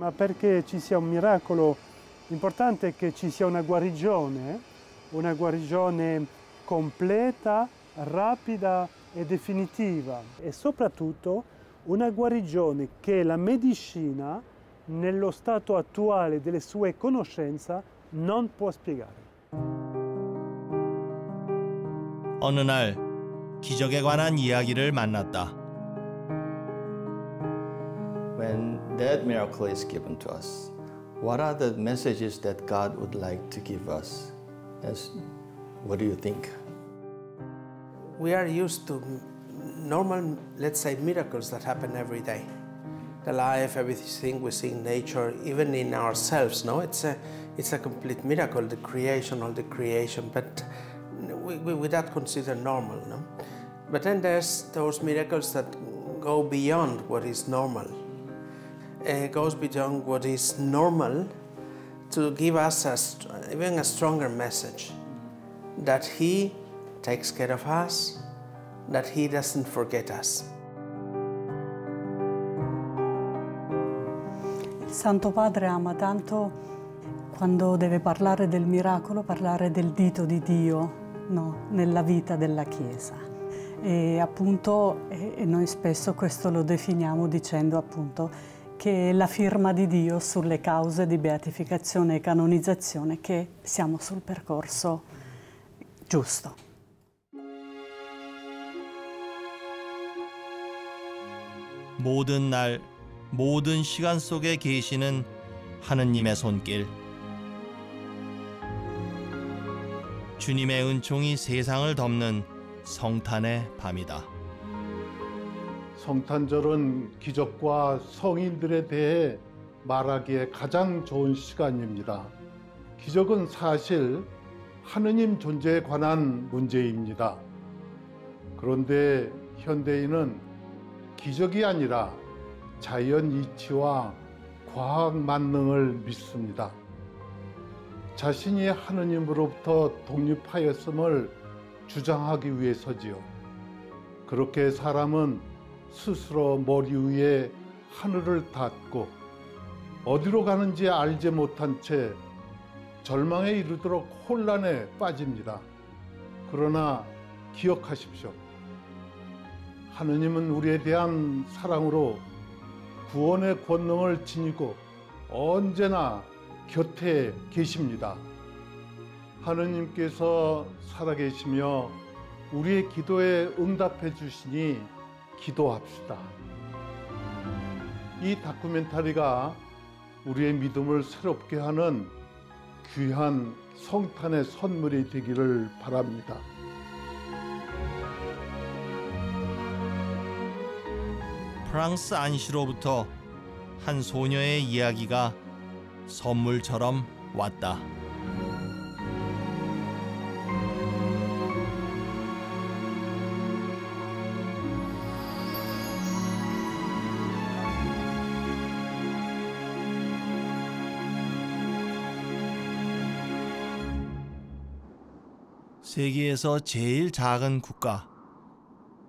Ma perché ci sia un miracolo, l'importante è che ci sia una guarigione completa, rapida e definitiva e soprattutto una guarigione che la medicina, nello stato attuale delle sue conoscenze, non può spiegare. 어느 날 기적에 관한 이야기를 만났다. When that miracle is given to us, what are the messages that God would like to give us? What do you think? We are used to normal, let's say, miracles that happen every day. The life, everything we see in nature, even in ourselves, no? It's a complete miracle, the creation, all the creation, but we that consider normal, no? But then there's those miracles that go beyond what is normal. It goes beyond what is normal to give us even a stronger message that He takes care of us, that He doesn't forget us. Il Santo Padre ama tanto quando deve parlare del miracolo, parlare del dito di Dio, no, nella vita della Chiesa. E appunto noi spesso questo lo definiamo dicendo appunto che è la firma di Dio sulle cause di beatificazione e canonizzazione, che siamo sul percorso giusto. 모든 날, 모든 시간 속에 계시는 하느님의 손길. 주님의 은총이 세상을 덮는 성탄의 밤이다. 성탄절은 기적과 성인들에 대해 말하기에 가장 좋은 시간입니다. 기적은 사실 하느님 존재에 관한 문제입니다. 그런데 현대인은 기적이 아니라 자연 이치와 과학 만능을 믿습니다. 자신이 하느님으로부터 독립하였음을 주장하기 위해서지요. 그렇게 사람은 스스로 머리 위에 하늘을 닫고 어디로 가는지 알지 못한 채 절망에 이르도록 혼란에 빠집니다. 그러나 기억하십시오. 하느님은 우리에 대한 사랑으로 구원의 권능을 지니고 언제나 곁에 계십니다. 하느님께서 살아계시며 우리의 기도에 응답해 주시니 기도합시다. 이 다큐멘터리가 우리의 믿음을 새롭게 하는 귀한 성탄의 선물이 되기를 바랍니다. 프랑스 안시로부터 한 소녀의 이야기가 선물처럼 왔다. 세계에서 제일 작은 국가,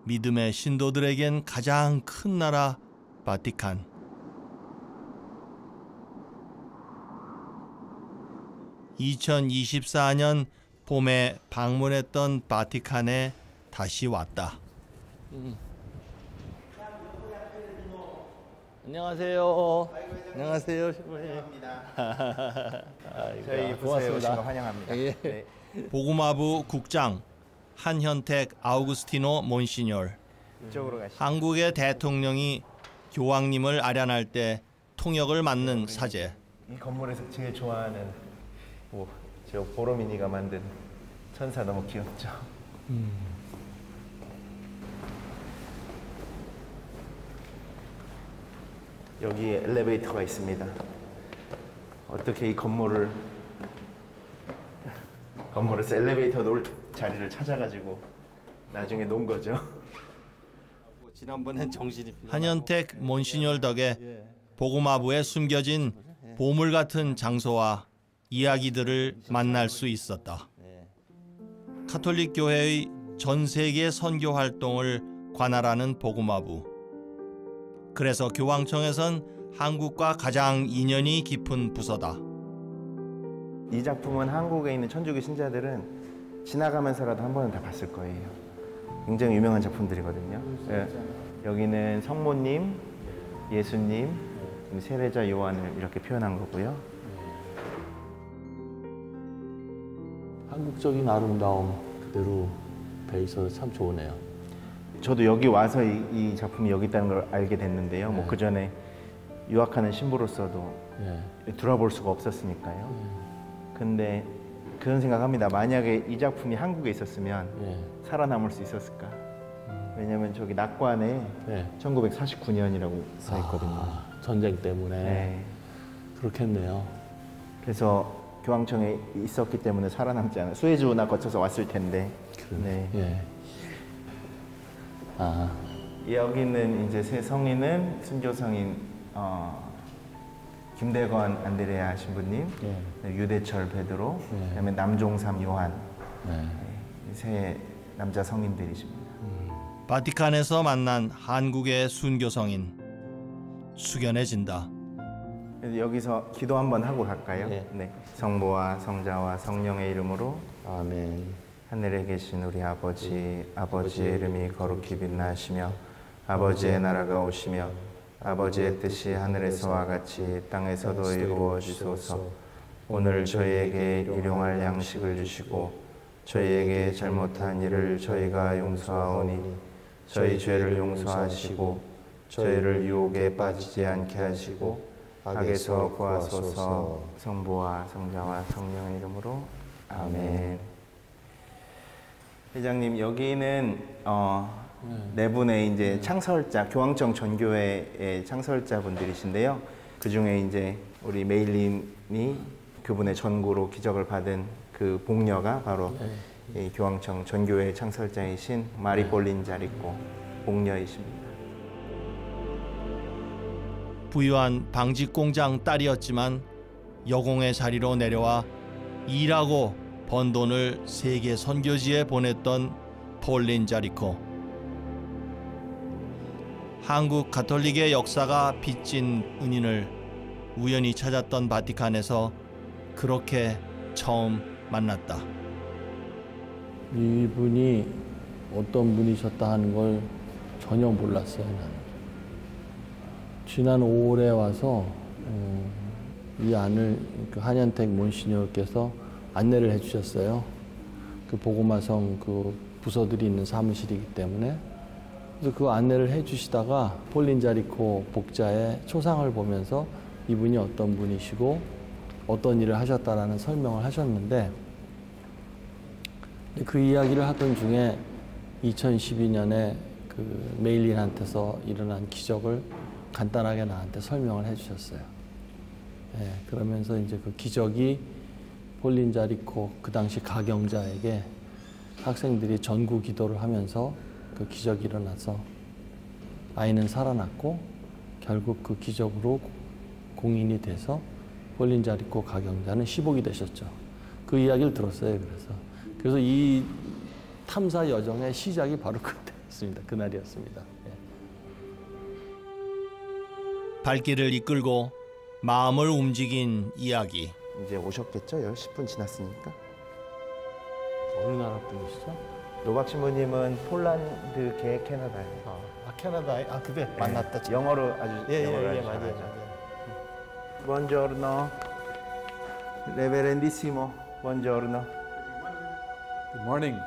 믿음의 신도들에겐 가장 큰 나라 바티칸. (2024년) 봄에 방문했던 바티칸에 다시 왔다. 안녕하세요. 안녕하세요, 신부님. 저희 부스에 오신 거 환영합니다. 예. 네. 보구마부 국장 한현택 아우구스티노 몬시뇰. 이쪽으로 가시죠. 한국의 대통령이 교황님을 아련할 때 통역을 맡는 사제. 이 건물에서 제일 좋아하는 저 보로미니가 만든 천사 너무 귀엽죠. 여기 엘리베이터가 있습니다. 어떻게 이 건물에서 엘리베이터 놓을 자리를 찾아가지고 나중에 놓은 거죠. 지난번엔 정신이 한현택 몬시뇰 덕에 보구마부에 숨겨진 보물 같은 장소와 이야기들을 만날 수 있었다. 카톨릭 교회의 전 세계 선교 활동을 관할하는 보구마부. 그래서 교황청에선 한국과 가장 인연이 깊은 부서다. 이 작품은 한국에 있는 천주교 신자들은 지나가면서라도 한 번은 다 봤을 거예요. 굉장히 유명한 작품들이거든요. 예. 여기는 성모님, 예수님, 세례자 요한을 이렇게 표현한 거고요. 한국적인 아름다움 그대로 배 있어서 참 좋으네요. 저도 여기 와서 이 작품이 여기 있다는 걸 알게 됐는데요. 뭐 그 전에 유학하는 신부로서도 들어볼 수가 없었으니까요. 근데 그런 생각합니다. 만약에 이 작품이 한국에 있었으면 살아남을 수 있었을까? 왜냐면 저기 낙관에 1949년이라고 써 있거든요. 전쟁 때문에 그렇겠네요. 그래서 교황청에 있었기 때문에 살아남지 않아요. 수에즈운하 거쳐서 왔을 텐데. 여기는 이제 새 성인은 순교 성인 김대건 안드레아 신부님, 유대철 베드로, 그다음에 남종삼 요한, 세 남자 성인들이십니다. 바티칸에서 만난 한국의 순교 성인 숙연해진다. 여기서 기도 한번 하고 갈까요? 네. 성부와 성자와 성령의 이름으로 아멘. 하늘에 계신 우리 아버지, 아버지의 이름이 거룩히 빛나시며 아버지의 나라가 오시며 아버지의 뜻이 하늘에서와 같이 땅에서도 이루어지소서. 오늘 저희에게 일용할 양식을 주시고 저희에게 잘못한 일을 저희가 용서하오니 저희 죄를 용서하시고 저희를 유혹에 빠지지 않게 하시고 악에서 구하소서. 성부와 성자와 성령의 이름으로 아멘. 회장님, 여기는 네 분의 이제 창설자, 교황청 전교회의 창설자분들이신데요. 그 중에 이제 우리 메일린이 그분의 전구로 기적을 받은 그 복녀가 바로 이 교황청 전교회 창설자이신 마리 폴린 자리코 복녀이십니다. 부유한 방직 공장 딸이었지만 여공의 자리로 내려와 일하고 번 돈을 세계 선교지에 보냈던 폴린 자리코. 한국 가톨릭의 역사가 빚진 은인을 우연히 찾았던 바티칸에서 그렇게 처음 만났다. 이분이 어떤 분이셨다 하는 걸 전혀 몰랐어요, 나는. 지난 5월에 와서 이 안을 그 한현택 몬시녀께서 안내를 해주셨어요. 그 보고마성 그 부서들이 있는 사무실이기 때문에. 그래서 그 안내를 해주시다가 폴린 자리코 복자의 초상을 보면서 이분이 어떤 분이시고 어떤 일을 하셨다라는 설명을 하셨는데, 그 이야기를 하던 중에 2012년에 그 메일린한테서 일어난 기적을 간단하게 나한테 설명을 해주셨어요. 그러면서 이제 그 기적이 폴린 자리코 그 당시 가경자에게 학생들이 전구 기도를 하면서 그 기적이 일어나서 아이는 살아났고 결국 그 기적으로 공인이 돼서 폴린 자리코 가경자는 시복이 되셨죠. 그 이야기를 들었어요. 그래서 이 탐사 여정의 시작이 바로 그때였습니다. 그날이었습니다. 발길을 이끌고 마음을 움직인 이야기. 이제 오셨겠죠? 10분 지났으니까. 어느 나라 분이시죠? 노박 신부님은 폴란드계 캐나다예요. 캐나다에? 그때 만났다. 영어로 아주 영어로 아주 맞아요. Buongiorno, Reverendissimo. Buongiorno. Good morning.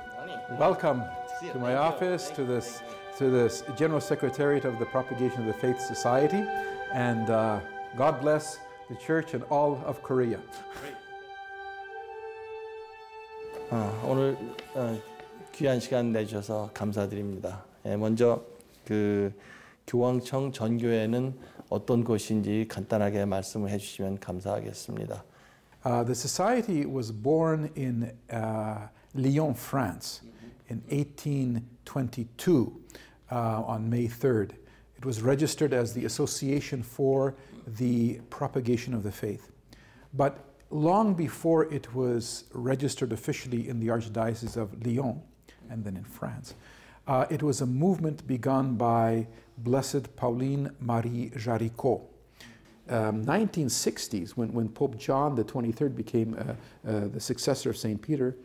Welcome to my office, to this General Secretariat of the Propagation of the Faith Society, and God bless the Church and all of Korea. 오늘 귀한 시간 내주셔서 감사드립니다. 먼저 그 교황청 전교회는 어떤 곳인지 간단하게 말씀을 해주시면 감사하겠습니다. The society was born in Lyon, France, in 1822 on May 3rd. It was registered as the Association for the Propagation of the Faith. But long before it was registered officially in the Archdiocese of Lyon, and then in France, it was a movement begun by Blessed Pauline Marie Jaricot. 1960s, when Pope John the 23rd became the successor of St. Peter,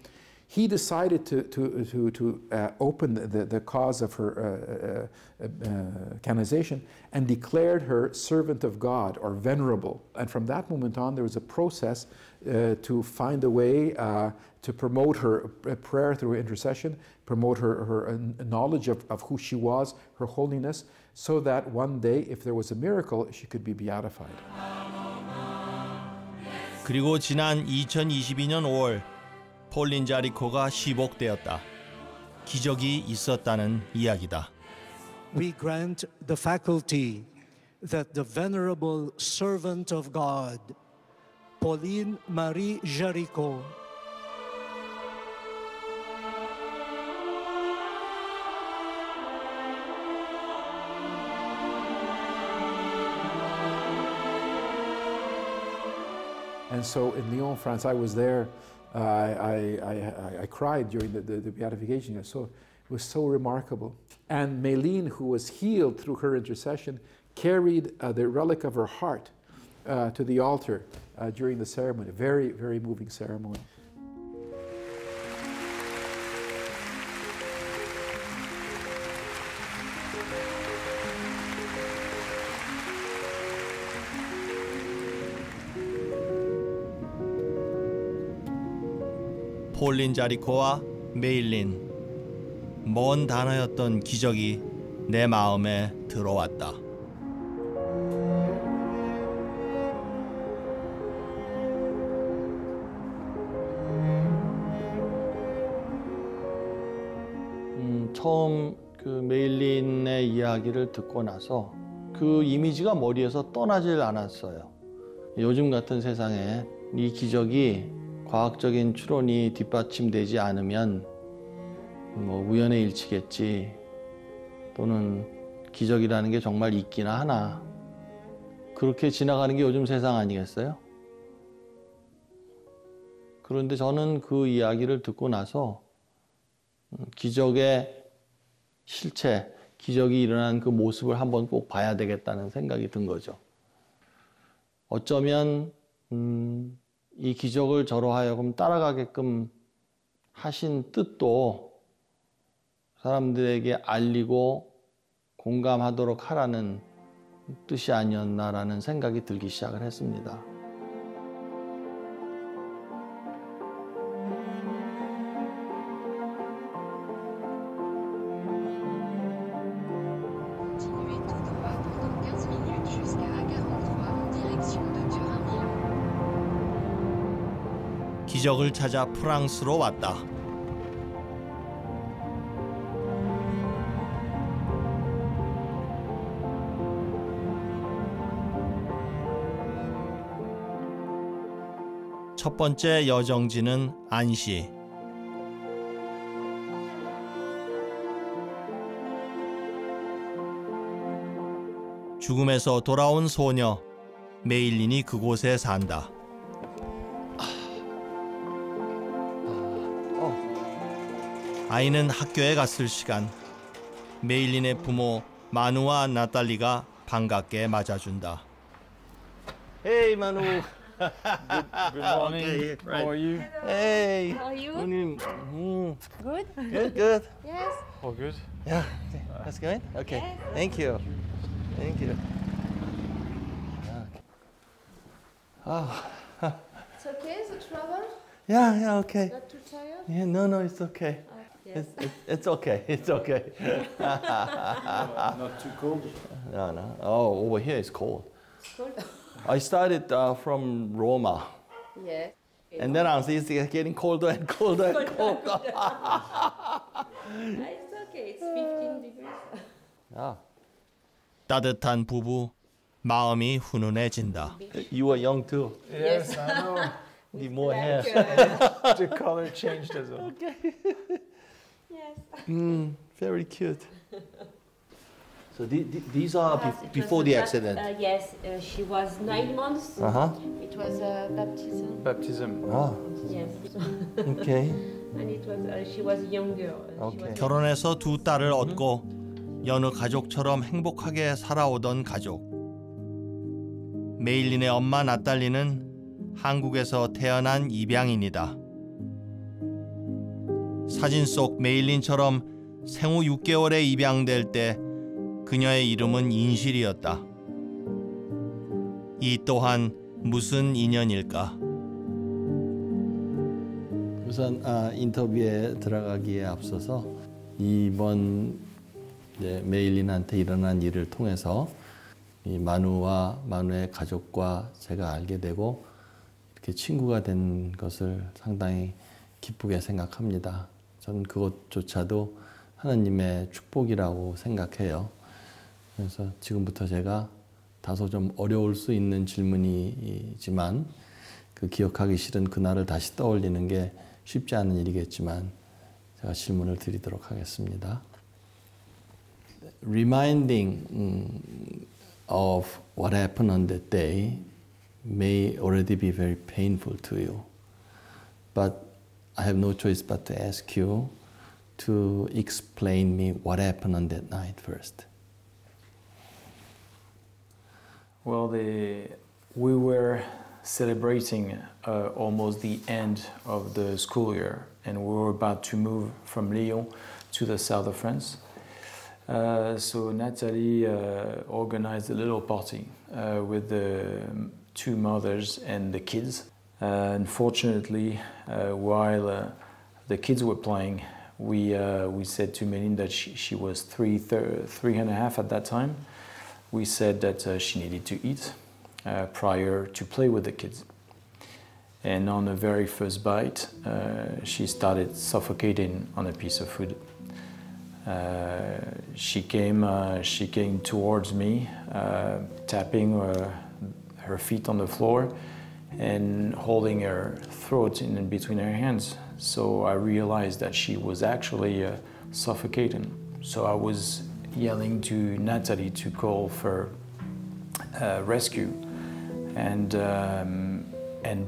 he decided to open the cause of her canonization and declared her servant of God or venerable. And from that moment on, there was a process to find a way to promote her prayer through intercession, promote her knowledge of who she was, her holiness, so that one day, if there was a miracle, she could be beatified. 그리고 지난 2022년 5월 폴린 자리코가 시복되었다. 기적이 있었다는 이야기다. We grant the faculty that the venerable servant of God, Pauline Marie Jaricot, And so in Lyon, France, I was there. I cried during the beatification. It was so remarkable. And Méline, who was healed through her intercession, carried the relic of her heart to the altar during the ceremony. Very, very moving ceremony. 폴린 자리코와 메일린, 먼 단어였던 기적이 내 마음에 들어왔다. 처음 그 메일린의 이야기를 듣고 나서 그 이미지가 머리에서 떠나질 않았어요. 요즘 같은 세상에 이 기적이 과학적인 추론이 뒷받침되지 않으면 뭐 우연의 일치겠지, 또는 기적이라는 게 정말 있기나 하나, 그렇게 지나가는 게 요즘 세상 아니겠어요? 그런데 저는 그 이야기를 듣고 나서 기적의 실체, 기적이 일어난 그 모습을 한번 꼭 봐야 되겠다는 생각이 든 거죠. 어쩌면 이 기적을 저로 하여금 따라가게끔 하신 뜻도 사람들에게 알리고 공감하도록 하라는 뜻이 아니었나라는 생각이 들기 시작을 했습니다. 기적을 찾아 프랑스로 왔다. 첫 번째 여정지는 안시. 죽음에서 돌아온 소녀 메일린이 그곳에 산다. 아이는 학교에 갔을 시간, 메일린의 부모 마누와 나탈리가 반갑게 맞아준다. Hey, Manu. Good morning. Okay, right. How are you? Hey. How are you? Good? Good? Good. Yes. All good? Yeah. That's good? Okay. Yes. Thank you. Thank you. It's okay, the travel? Yeah, okay. Not too tired? Yeah, no, it's okay. Yes. It's okay. It's okay. Not too cold? No. Oh, over here it's cold. It's cold? I started from Roma. Yes. And then it's getting colder and colder and colder. It's okay, it's 15 degrees. Yeah. 따뜻한 부부, 마음이 훈훈해진다. You were young too. Yes, I know. Need more hair. The color changed as well. Okay. Yes. Very cute. So these are before the accident. Yes, she was 9 months. Uh-huh. It was baptism. Baptism. Ah, Yes. okay. And it was she was younger. Okay. 결혼해서 두 딸을 얻고 여느 가족처럼 행복하게 살아오던 가족. 메일린의 엄마 나탈리는 한국에서 태어난 입양인이다. 사진 속 메일린처럼 생후 6개월에 입양될 때 그녀의 이름은 인실이었다. 이 또한 무슨 인연일까? 우선 인터뷰에 들어가기에 앞서서 이번 메일린한테 일어난 일을 통해서 이 마누와 마누의 가족과 제가 알게 되고 이렇게 친구가 된 것을 상당히 기쁘게 생각합니다. 저는 그것조차도 하나님의 축복이라고 생각해요. 그래서 지금부터 제가 다소 좀 어려울 수 있는 질문이지만 그 기억하기 싫은 그날을 다시 떠올리는 게 쉽지 않은 일이겠지만 제가 질문을 드리도록 하겠습니다. Reminding of what happened on that day may already be very painful to you, but I have no choice but to ask you to explain me what happened on that night first. Well, we were celebrating almost the end of the school year, and we were about to move from Lyon to the south of France. So Nathalie organized a little party with the two mothers and the kids. Unfortunately, while the kids were playing, we said to Méline that she was three and a half at that time. We said that she needed to eat prior to play with the kids. And on the very first bite, she started suffocating on a piece of food. She came towards me, tapping her feet on the floor and holding her throat in between her hands. So I realized that she was actually suffocating. So I was yelling to Nathalie to call for rescue, and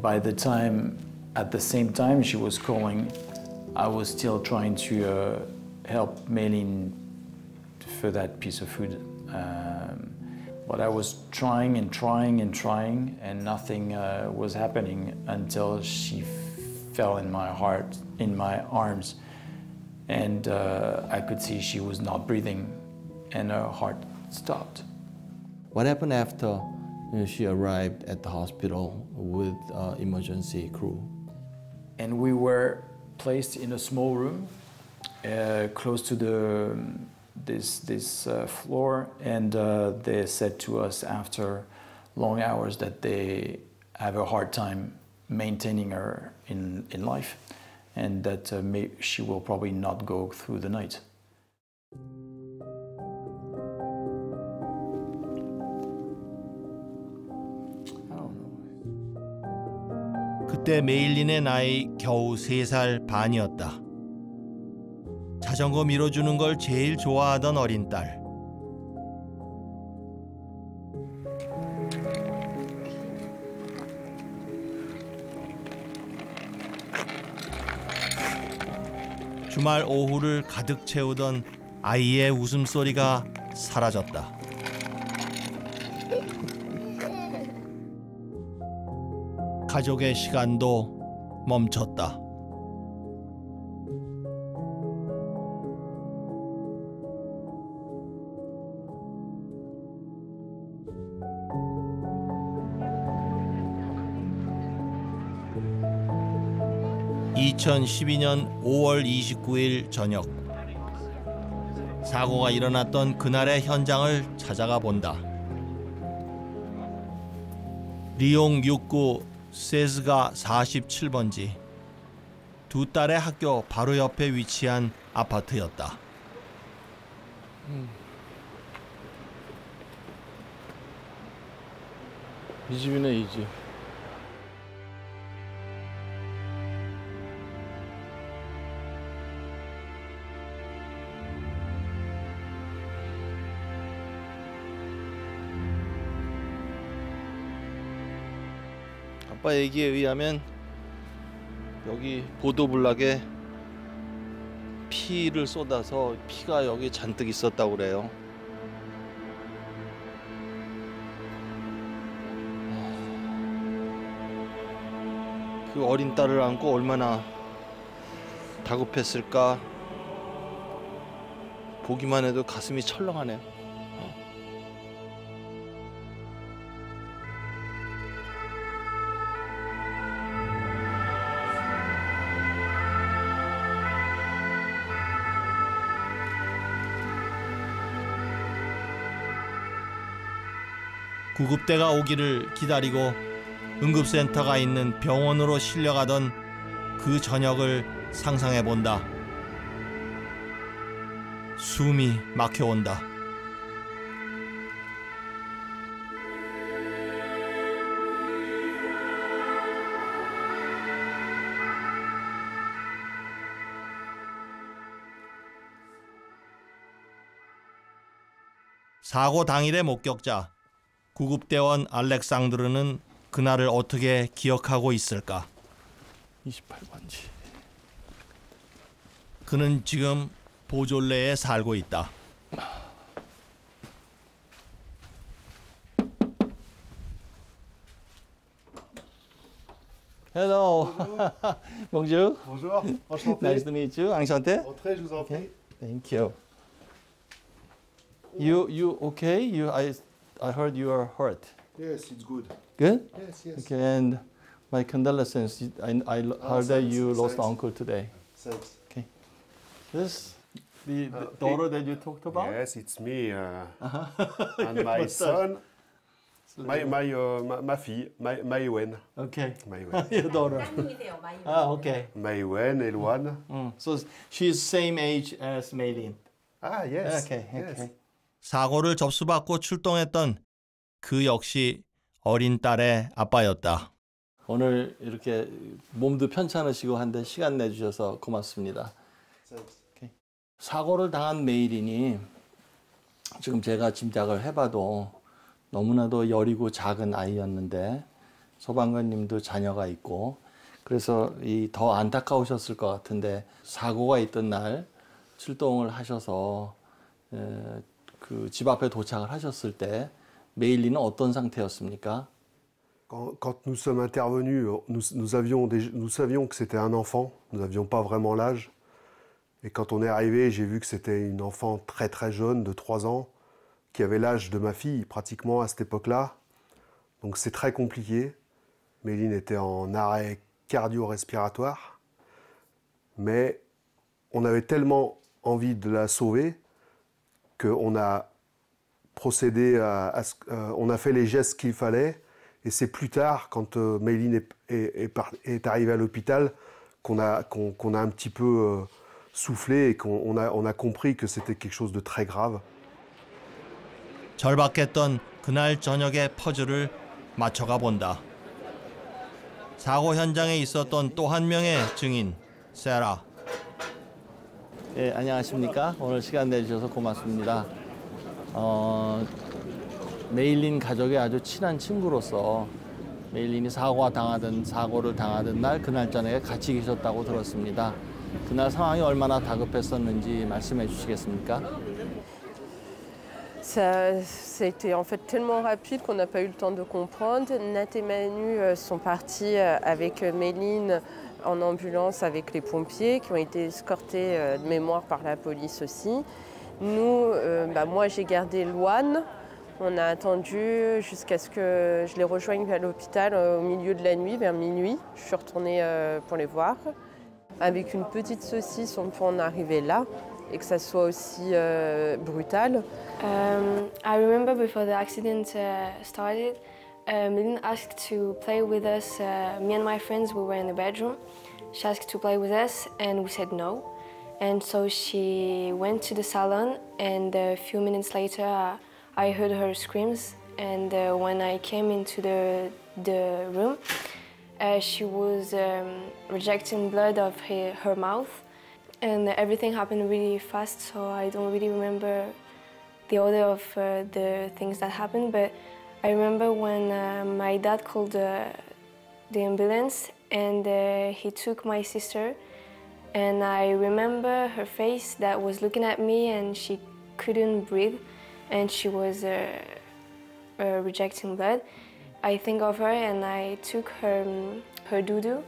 by the time, at the same time she was calling, I was still trying to help Méline for that piece of food. But I was trying and trying and trying, and nothing was happening until she fell in my arms, and I could see she was not breathing, and her heart stopped. What happened after she arrived at the hospital with emergency crew? And we were placed in a small room close to this floor, and they said to us after long hours that they have a hard time maintaining her in life, and that she will probably not go through the night. 그때 메일린의 나이 겨우 3살 반이었다. 자전거 밀어주는 걸 제일 좋아하던 어린 딸. 주말 오후를 가득 채우던 아이의 웃음소리가 사라졌다. 가족의 시간도 멈췄다. (2012년 5월 29일) 저녁, 사고가 일어났던 그날의 현장을 찾아가 본다. 리옹 6구 세즈가 47번지, 두 딸의 학교 바로 옆에 위치한 아파트였다. 이 집이네, 이 집. 아빠 얘기에 의하면 여기 보도블락에 피를 쏟아서 피가 여기 잔뜩 있었다고 그래요. 그 어린 딸을 안고 얼마나 다급했을까. 보기만 해도 가슴이 철렁하네요. 구급대가 오기를 기다리고 응급센터가 있는 병원으로 실려가던 그 저녁을 상상해 본다. 숨이 막혀온다. 사고 당일의 목격자 구급대원 알렉상드르는 그날을 어떻게 기억하고 있을까? 28번지. 그는 지금 보졸레에 살고 있다. Hello. Bonjour. Bonjour. Enchanté. Nice to meet you. Enchanté. Entrez, je vous en prie. Thank you. You okay? I heard you are hurt. Yes, it's good. Good? Yes, yes. Okay, and my condolences. I heard that thanks, you lost thanks. uncle today. Thanks. Okay. This the daughter that you talked about? Yes, it's me. And my son. Ma fille, Maïwen. Okay. Maïwen. Your daughter. Okay. Maïwen, Eloane. So she's same age as Maylin. Ah, yes. Okay, yes. okay. 사고를 접수받고 출동했던 그 역시 어린 딸의 아빠였다. 오늘 이렇게 몸도 편찮으시고 한데 시간 내주셔서 고맙습니다. Okay. 사고를 당한 메일린이 지금 제가 짐작을 해봐도 너무나도 여리고 작은 아이였는데 소방관님도 자녀가 있고 그래서 더 안타까우셨을 것 같은데 사고가 있던 날 출동을 하셔서 그 집 앞에 도착을 하셨을 때 메일린은 어떤 상태였습니까? Quand nous sommes intervenus, nous savions que c'était un enfant. Nous n'avions pas vraiment l'âge. Et quand on est arrivé, j'ai vu que c'était une enfant très très jeune, de 3 ans, qui avait l'âge de ma fille, pratiquement à cette époque-là. Donc c'est très compliqué. Méline était en arrêt cardio-respiratoire. Mais on avait tellement envie de la sauver qu'on a procédé on a fait les gestes qu'il fallait. Et c'est plus tard, quand Méline est arrivée à l'hôpital, qu'on a un petit peu soufflé et qu'on a compris que c'était quelque chose de très grave. 절박했던 그날 저녁의 퍼즐을 맞춰가 본다. 사고 현장에 있었던 또 한 명의 증인, 세라. 예, 안녕하십니까? 오늘 시간 내주셔서 고맙습니다. 메일린 가족의 아주 친한 친구로서 메일린이 사고를 당하던 날 그날 저녁에 같이 계셨다고 들었습니다. 그날 상황이 얼마나 da급했었는지 말씀해 주시겠습니까? C'était en fait tellement rapide qu'on n'a pas eu le temps de comprendre. Nat et Manu sont partis avec Méline en ambulance avec les pompiers qui ont été escortés de mémoire par la police aussi. Nous, moi j'ai gardé Loane. On a attendu jusqu'à ce que je les rejoigne à l'hôpital au milieu de la nuit, vers minuit. Je suis retournée pour les voir. Avec une petite saucisse, on peut en arriver là et que ça soit aussi brutal. I remember before the accident started, Méline asked to play with us. Me and my friends, we were in the bedroom. She asked to play with us and we said no. And so she went to the salon and a few minutes later I heard her screams, and when I came into the room, she was rejecting blood of her mouth, and everything happened really fast, so I don't really remember the order of the things that happened, but I remember when my dad called the ambulance and he took my sister, and I remember her face that was looking at me and she couldn't breathe. And she was rejecting blood. I think of her and I took her doo-doo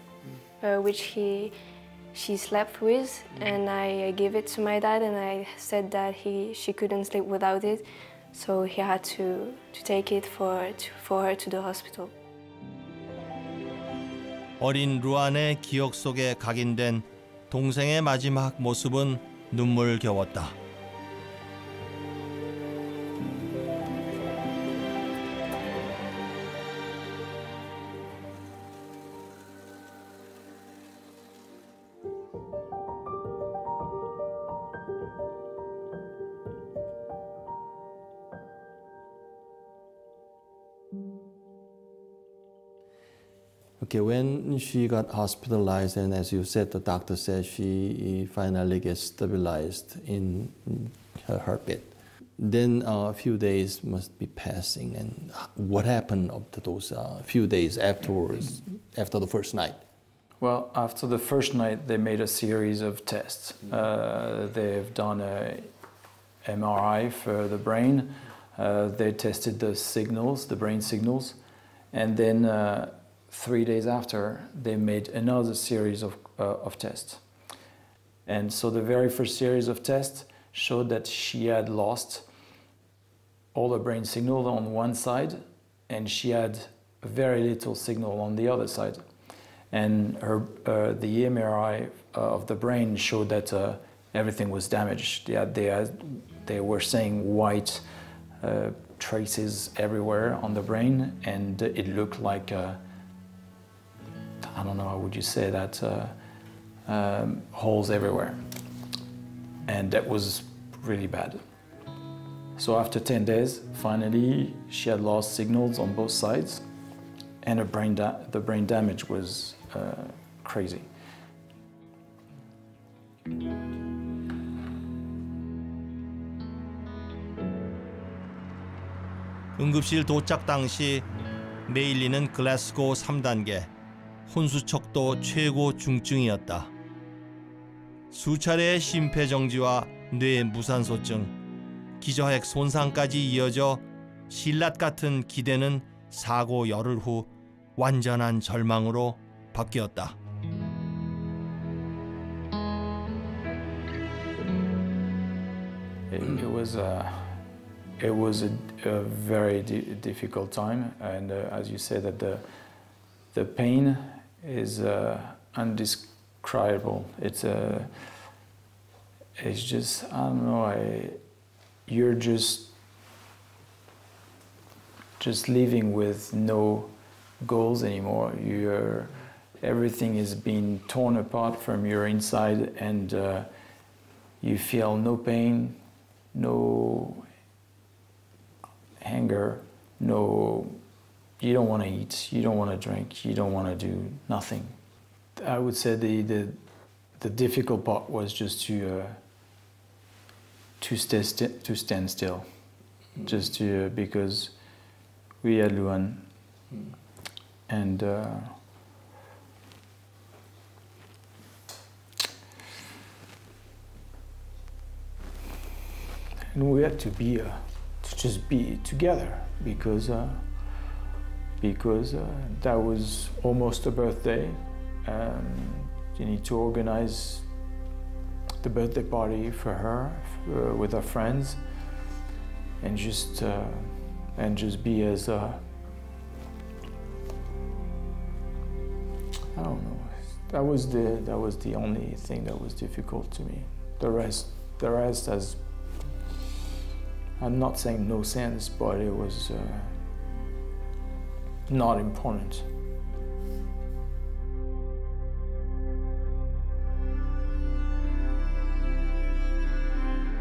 which she slept with, and I gave it to my dad, and I said that she couldn't sleep without it, so he had to take it for her to the hospital. 어린 루안의 기억 속에 각인된 동생의 마지막 모습은 눈물겨웠다. Okay, when she got hospitalized, and as you said, the doctor said she finally gets stabilized in her heartbeat. Then a few days must be passing, and what happened after those few days afterwards, after the first night? Well, after the first night, they made a series of tests. They've done a MRI for the brain. They tested the signals, the brain signals, and then 3 days after, they made another series of tests. And so the very first series of tests showed that she had lost all the brain signal on one side, and she had very little signal on the other side. And the MRI of the brain showed that everything was damaged. They were saying white traces everywhere on the brain, and it looked like I don't know, how would you say that, holes everywhere. And that was really bad. So after 10 days, finally, she had lost signals on both sides, and the brain damage was crazy. 응급실 도착 당시 메일리는 글래스고 3단계, 혼수척도 최고 중증이었다. 수차례의 심폐정지와 뇌 무산소증, 기저핵 손상까지 이어져 신라 같은 기대는 사고 열흘 후 완전한 절망으로 바뀌었다. It was a very difficult time, and as you said, that the pain is undescribable. It's just, I don't know, you're just living with no goals anymore. Everything is being torn apart from your inside, and you feel no pain, no hunger, you don't want to eat, you don't want to drink, you don't want to do nothing. I would say the difficult part was just to stand still, just because we had Luan, and we had to just be together, because that was almost a birthday. You need to organize the birthday party for her with her friends, and just be as I don't know. That was the only thing that was difficult to me. The rest has, I'm not saying no sense, but it was not important.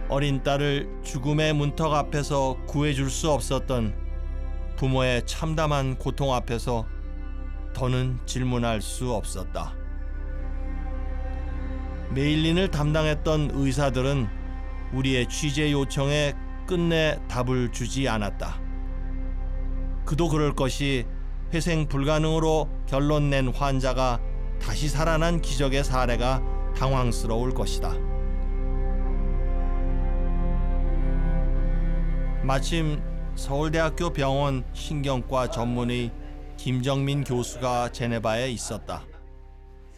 어린 딸을 죽음의 문턱 앞에서 구해줄 수 없었던 부모의 참담한 고통 앞에서 더는 질문할 수 없었다. 메일린을 담당했던 의사들은 우리의 취재 요청에 끝내 답을 주지 않았다. 그도 그럴 것이 회생 불가능으로 결론 낸 환자가 다시 살아난 기적의 사례가 당황스러울 것이다. 마침 서울대학교 병원 신경과 전문의 김정민 교수가 제네바에 있었다.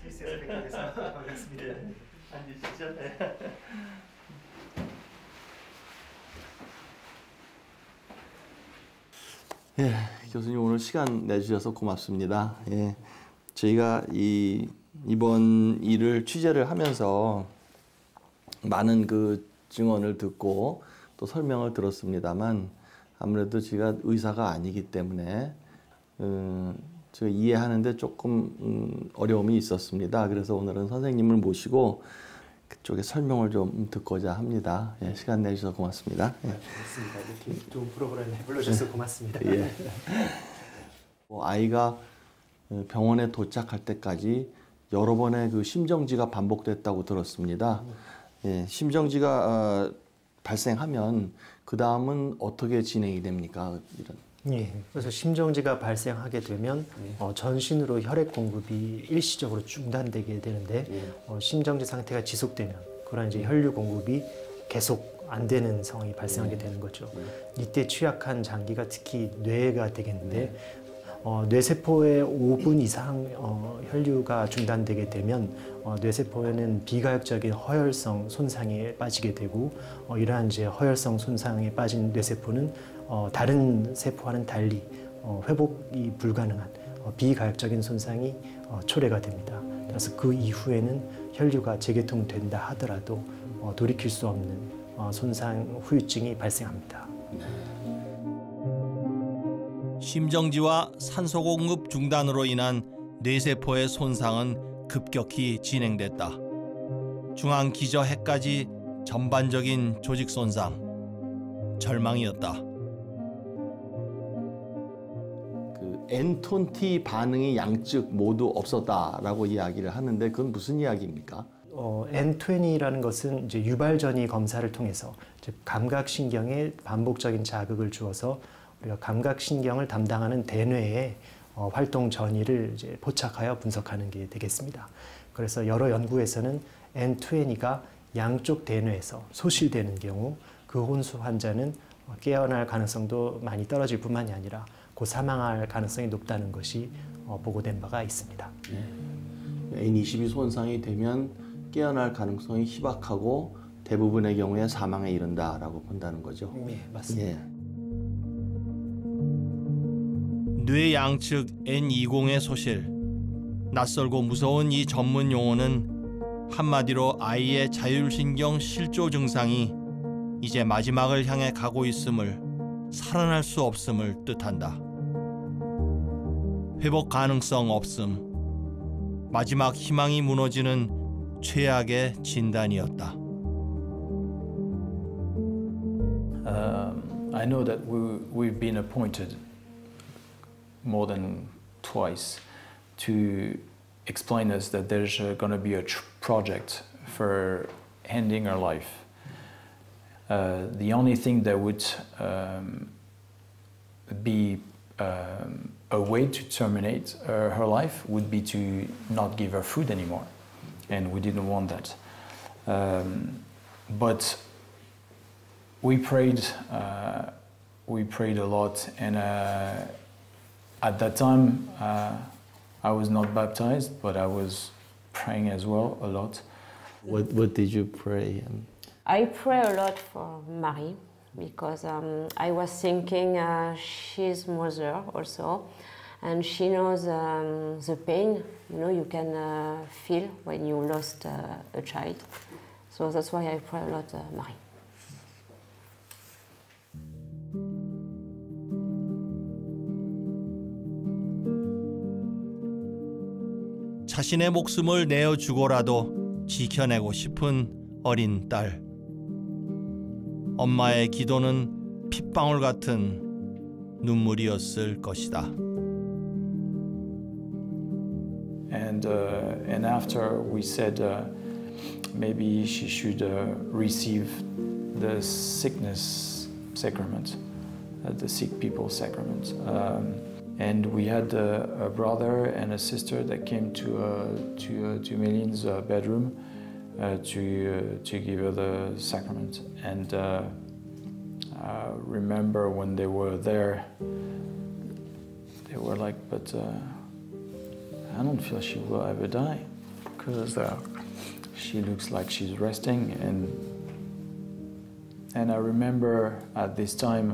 스위스에서 뵙게 돼서 반갑습니다. 앉으시죠. 예, 교수님 오늘 시간 내주셔서 고맙습니다. 예, 저희가 이번 일을 취재를 하면서 많은 그 증언을 듣고 또 설명을 들었습니다만 아무래도 제가 의사가 아니기 때문에 제가 이해하는데 조금 어려움이 있었습니다. 그래서 오늘은 선생님을 모시고 그쪽에 설명을 좀 듣고자 합니다. 예, 시간 내주셔서 고맙습니다. 예. 고맙습니다. 이렇게 좋은 프로그램에 불러주셔서 고맙습니다. 예. 아이가 병원에 도착할 때까지 여러 번의 그 심정지가 반복됐다고 들었습니다. 예, 심정지가 발생하면 그 다음은 어떻게 진행이 됩니까? 이런. 예, 그래서 심정지가 발생하게 되면 전신으로 혈액 공급이 일시적으로 중단되게 되는데 심정지 상태가 지속되면 그런 이제 혈류 공급이 계속 안 되는 상황이 발생하게 되는 거죠. 이때 취약한 장기가 특히 뇌가 되겠는데 뇌세포에 5분 이상 혈류가 중단되게 되면 뇌세포에는 비가역적인 허혈성 손상에 빠지게 되고 이러한 이제 허혈성 손상에 빠진 뇌세포는 다른 세포와는 달리 회복이 불가능한 비가역적인 손상이 초래가 됩니다. 그래서 그 이후에는 혈류가 재개통된다 하더라도 돌이킬 수 없는 손상 후유증이 발생합니다. 심정지와 산소 공급 중단으로 인한 뇌세포의 손상은 급격히 진행됐다. 중앙기저핵까지 전반적인 조직 손상, 절망이었다. N20 반응이 양측 모두 없었다라고 이야기를 하는데 그건 무슨 이야기입니까? N20라는 것은 이제 유발전이 검사를 통해서 이제 감각신경에 반복적인 자극을 주어서 우리가 감각신경을 담당하는 대뇌의 활동 전이를 이제 포착하여 분석하는 게 되겠습니다. 그래서 여러 연구에서는 N20가 양쪽 대뇌에서 소실되는 경우 그 혼수 환자는 깨어날 가능성도 많이 떨어질 뿐만이 아니라 곧 사망할 가능성이 높다는 것이 보고된 바가 있습니다. N20이 손상이 되면 깨어날 가능성이 희박하고 대부분의 경우에 사망에 이른다라고 본다는 거죠. 네, 맞습니다. 예. 뇌 양측 N20의 소실. 낯설고 무서운 이 전문 용어는 한마디로 아이의 자율신경 실조 증상이 이제 마지막을 향해 가고 있음을, 살아날 수 없음을 뜻한다. 회복 가능성 없음, 마지막 희망이 무너지는 최악의 진단이었다. I know that we've been appointed more than twice to explain us that there's going to be a project for ending her life. The only thing that would be a way to terminate her life would be to not give her food anymore, and we didn't want that. But we prayed a lot, and at that time I was not baptized, but I was praying as well a lot. What did you pray? I pray a lot for Marie because I was thinking she's mother also, and she knows the pain you can feel when you lost a child. So that's why I pray a lot, Marie. 자신의 목숨을 내어주고라도 지켜내고 싶은 어린 딸. 엄마의 기도는 핏방울 같은 눈물이었을 것이다. And after we said maybe she should receive the sickness sacrament, the sick people sacrament. And we had a brother and a sister that came to Méline's bedroom to give her the sacrament. And I remember when they were there, they were like, but I don't feel she will ever die. because she looks like she's resting, and I remember at this time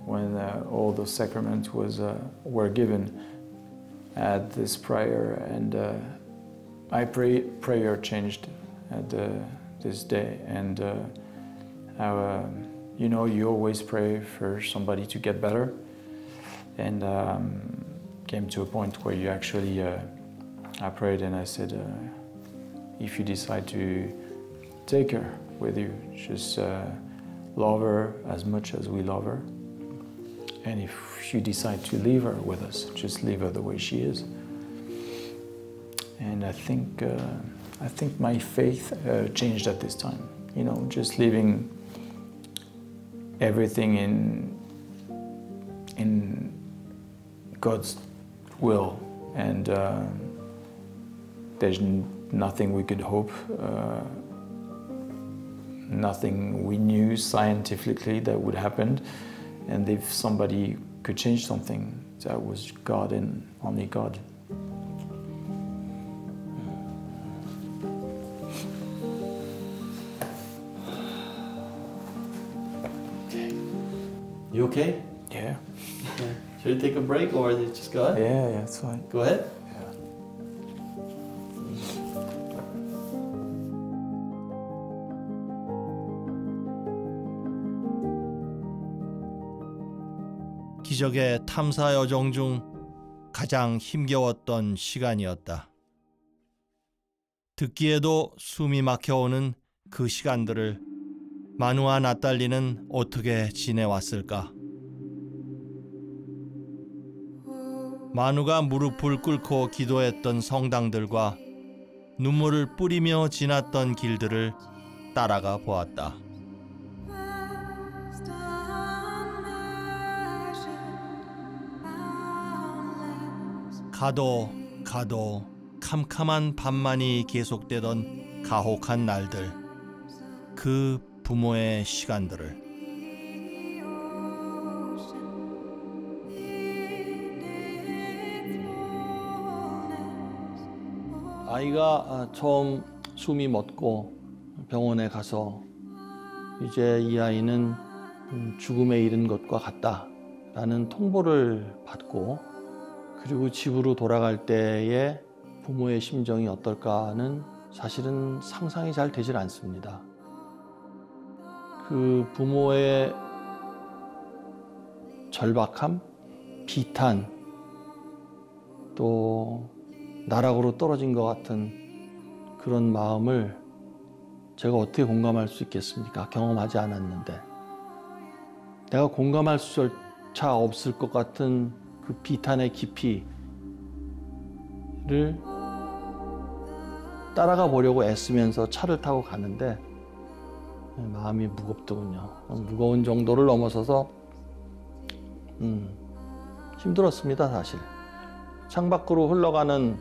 when all the sacraments were given, I had this prayer, and prayer changed at this day, and you know, you always pray for somebody to get better, and came to a point where you actually I prayed and I said, if you decide to take her with you, just love her as much as we love her, and if you decide to leave her with us, just leave her the way she is. And I think my faith changed at this time. You know, just leaving everything in God's will, and there's nothing we could hope, nothing we knew scientifically that would happen, and if somebody could change something, that was God and only God. You okay? Yeah. Should we take a break or just go ahead? Yeah, it's fine. Go ahead. 기적의 탐사 여정 중 가장 힘겨웠던 시간이었다. 듣기에도 숨이 막혀오는 그 시간들을 마누와 나탈리는 어떻게 지내왔을까? 마누가 무릎을 꿇고 기도했던 성당들과 눈물을 뿌리며 지났던 길들을 따라가 보았다. 가도 캄캄한 밤만이 계속되던 가혹한 날들, 그 부모의 시간들을. 아이가 처음 숨이 멎고 병원에 가서 이제 이 아이는 죽음에 이른 것과 같다라는 통보를 받고, 그리고 집으로 돌아갈 때의 부모의 심정이 어떨까는 사실은 상상이 잘 되질 않습니다. 그 부모의 절박함, 비탄, 또 나락으로 떨어진 것 같은 그런 마음을 제가 어떻게 공감할 수 있겠습니까? 경험하지 않았는데. 내가 공감할 수조차 없을 것 같은 그 비탄의 깊이를 따라가 보려고 애쓰면서 차를 타고 가는데 마음이 무겁더군요. 무거운 정도를 넘어서서 힘들었습니다, 사실. 창밖으로 흘러가는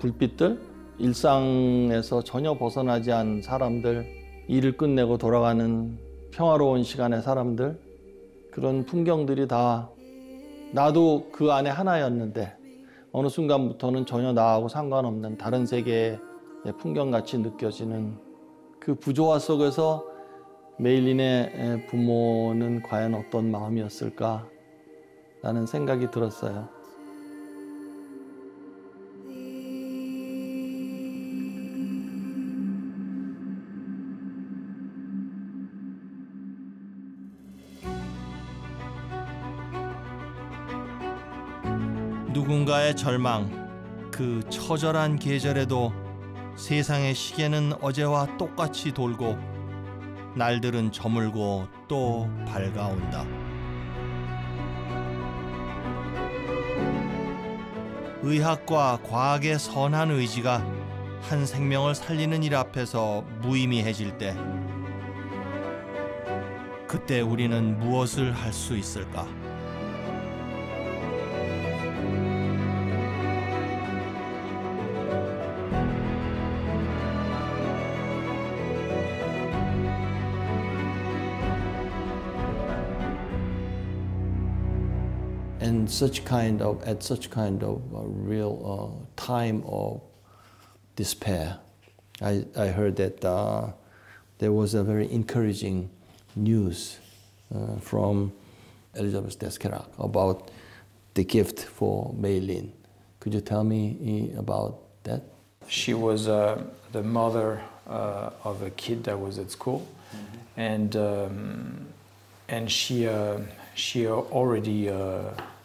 불빛들, 일상에서 전혀 벗어나지 않은 사람들, 일을 끝내고 돌아가는 평화로운 시간의 사람들, 그런 풍경들이 다 나도 그 안에 하나였는데 어느 순간부터는 전혀 나하고 상관없는 다른 세계의 풍경같이 느껴지는 그 부조화 속에서 메일린의 부모는 과연 어떤 마음이었을까 라는 생각이 들었어요. 누군가의 절망, 그 처절한 계절에도 세상의 시계는 어제와 똑같이 돌고 날들은 저물고 또 밝아온다. 의학과 과학의 선한 의지가 한 생명을 살리는 일 앞에서 무의미해질 때, 그때 우리는 무엇을 할 수 있을까? And at such kind of a real time of despair. I heard that there was a very encouraging news from Elizabeth Deskerak about the gift for Mei-Lin. Could you tell me about that? She was the mother of a kid that was at school, and she already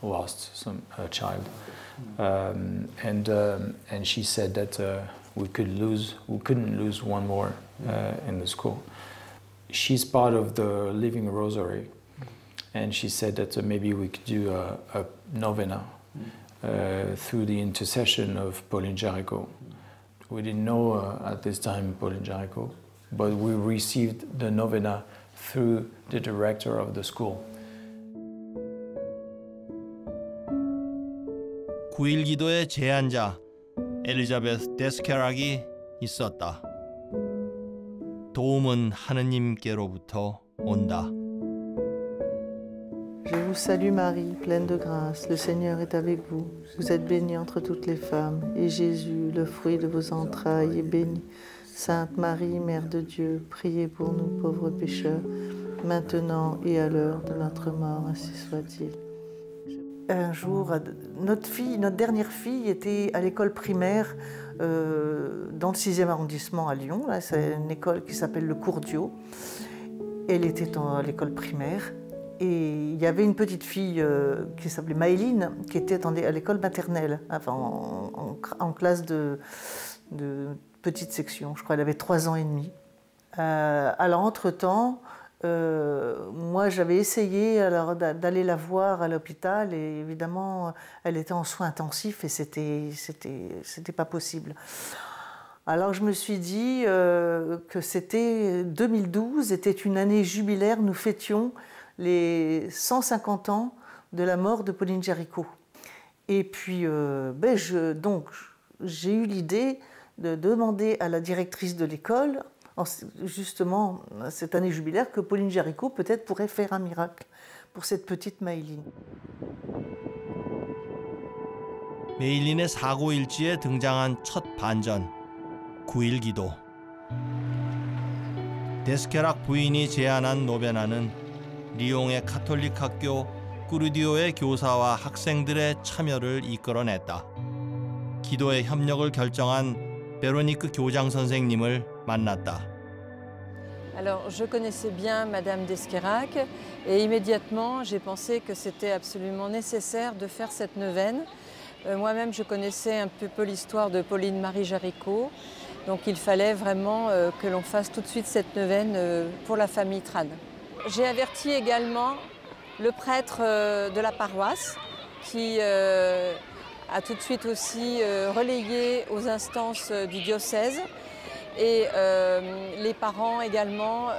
lost a child, and she said that we couldn't lose one more in the school. She's part of the Living Rosary, and she said that maybe we could do a novena through the intercession of Pauline Jaricot. We didn't know at this time Pauline Jaricot, but we received the novena through the director of the school. 9일 기도의 제안자 엘리자베스 데스케락이 있었다. 도움은 하느님께로부터 온다. Je vous salue Marie, pleine de grâce, le Seigneur est avec vous. Vous êtes bénie entre toutes les femmes, et Jésus, le fruit de vos entrailles, est béni. Sainte Marie, Mère de Dieu, priez pour nous pauvres pécheurs, maintenant et à l'heure de notre mort, ainsi soit-il. Un jour, notre dernière fille était à l'école primaire dans le 6e arrondissement à Lyon. C'est une école qui s'appelle le Courdiau. Elle était à l'école primaire. Et il y avait une petite fille qui s'appelait Mei-Lin, qui était à l'école maternelle, enfin en classe de petite section. Je crois qu'elle avait 3 ans et demi. Alors entre-temps, moi j'avais essayé d'aller la voir à l'hôpital et évidemment elle était en soins intensifs et c'était pas possible. Alors je me suis dit que c'était 2012, était une année jubilaire, nous fêtions les 150 ans de la mort de Pauline Jaricot. Et puis, j'ai eu l'idée de demander à la directrice de l'école, justement, cette année jubilaire, que Pauline Jaricot peut-être pourrait faire un miracle pour cette petite Mei-Lin. 메일린의 사고 일지에 등장한 첫 반전, 9일 기도. 데스케락 부인이 제안한 노베나는 리옹의 카톨릭 학교 꾸르디오의 교사와 학생들의 참여를 이끌어냈다. 기도의 협력을 결정한 베로니크 교장 선생님을 만났다. Alors, je connaissais bien Madame Deskerak et immédiatement j'ai pensé que c'était absolument nécessaire de faire cette neuvaine. Moi-même, je connaissais un peu l'histoire de Pauline Marie Jaricot, donc il fallait vraiment que l'on fasse tout de suite cette neuvaine pour la famille Tran. J'ai averti également le prêtre de la paroisse qui a tout de suite aussi relayé aux instances du diocèse et les parents également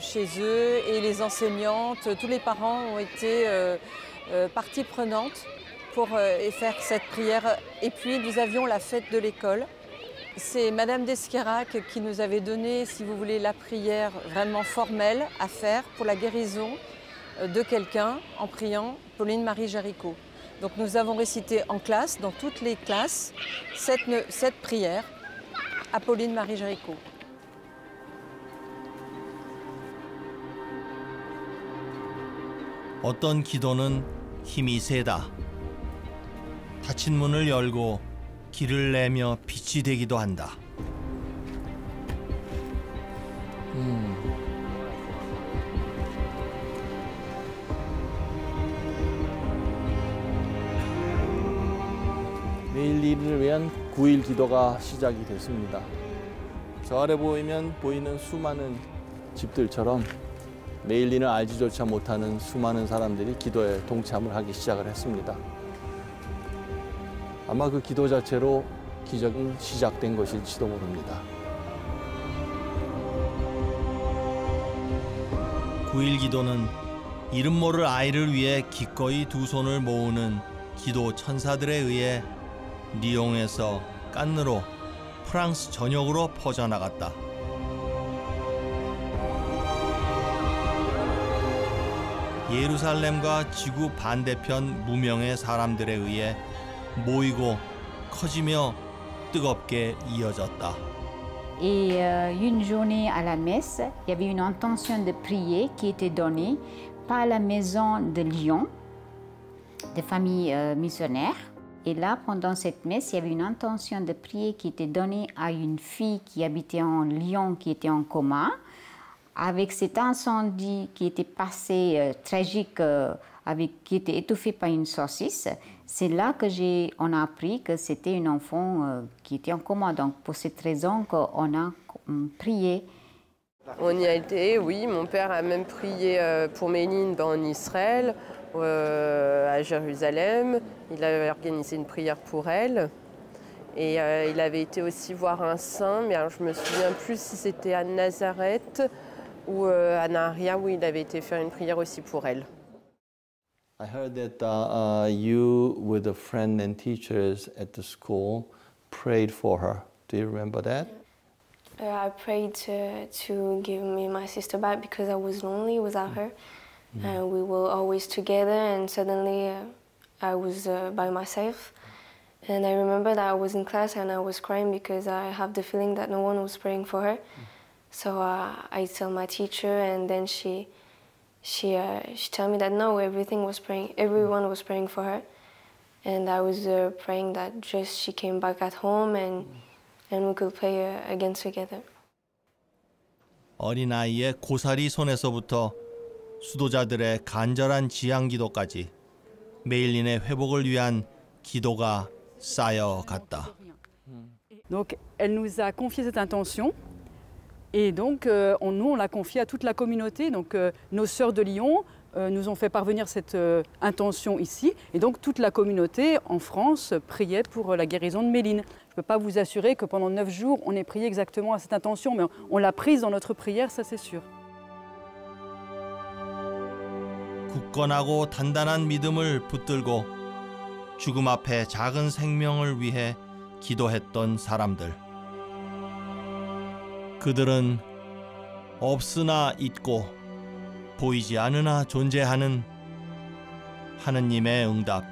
chez eux et les enseignantes. Tous les parents ont été partie prenante pour faire cette prière. Et puis nous avions la fête de l'école. C'est Madame Deskerak qui nous avait donné, si vous voulez, la prière vraiment formelle à faire pour la guérison de quelqu'un en priant Pauline Marie Jaricot. Donc nous avons récité en classe, dans toutes les classes, cette prière à Pauline Marie Jaricot. 어떤 기도는 힘이 세다. 닫힌 문을 열고 길을 내며 빛이 되기도 한다. 메일린을 위한 9일 기도가 시작이 됐습니다. 저 아래 보이는 수많은 집들처럼 메일린을 알지조차 못하는 수많은 사람들이 기도에 동참을 하기 시작을 했습니다. 아마 그 기도 자체로 기적은 시작된 것일지도 모릅니다. 9일 기도는 이름 모를 아이를 위해 기꺼이 두 손을 모으는 기도 천사들에 의해 리옹에서 깐느로 프랑스 전역으로 퍼져나갔다. 예루살렘과 지구 반대편 무명의 사람들에 의해 모이고 커지며 뜨겁게 이어졌다. Et une journée à la messe, il y avait une intention de prier qui était donnée par la maison de Lyon, des familles missionnaires. Et là, pendant cette messe, il y avait une intention de prier qui était donnée à une fille qui habitait en Lyon, qui était en coma. Avec cet incendie qui était passé tragique, qui était étouffé par une saucisse, c'est là que on a appris que c'était une enfant qui était en coma. Donc pour cette raison qu'on a prié. On y a été, oui. Mon père a même prié pour Méline en Israël, à Jérusalem. Il avait organisé une prière pour elle. Et il avait été aussi voir un saint, mais alors je me souviens plus si c'était à Nazareth ou à Naria, où il avait été faire une prière aussi pour elle. I heard that you, with a friend and teachers at the school, prayed for her. Do you remember that? I prayed to give me my sister back because I was lonely without her. We were always together, and suddenly I was by myself. And I remember that I was in class and I was crying because I have the feeling that no one was praying for her. So I tell my teacher, and then she told me that no, everyone was praying for her. And I was praying that just she came back at home and we could play again together. 어린아이의 고사리 손에서부터 수도자들의 간절한 지향기도까지 메일린의 회복을 위한 기도가 쌓여갔다. Donc elle nous a confié cette intention et donc nous on l'a confié à toute la communauté. Donc nos sœurs de Lyon nous ont fait parvenir cette intention ici et donc toute la communauté en France priait pour la guérison de Méline. Je ne peux pas vous assurer que pendant 9 jours on ait prié exactement à cette intention, mais on l'a prise dans notre prière, ça c'est sûr. 굳건하고 단단한 믿음을 붙들고 죽음 앞에 작은 생명을 위해 기도했던 사람들. 그들은 없으나 있고 보이지 않으나 존재하는 하느님의 응답,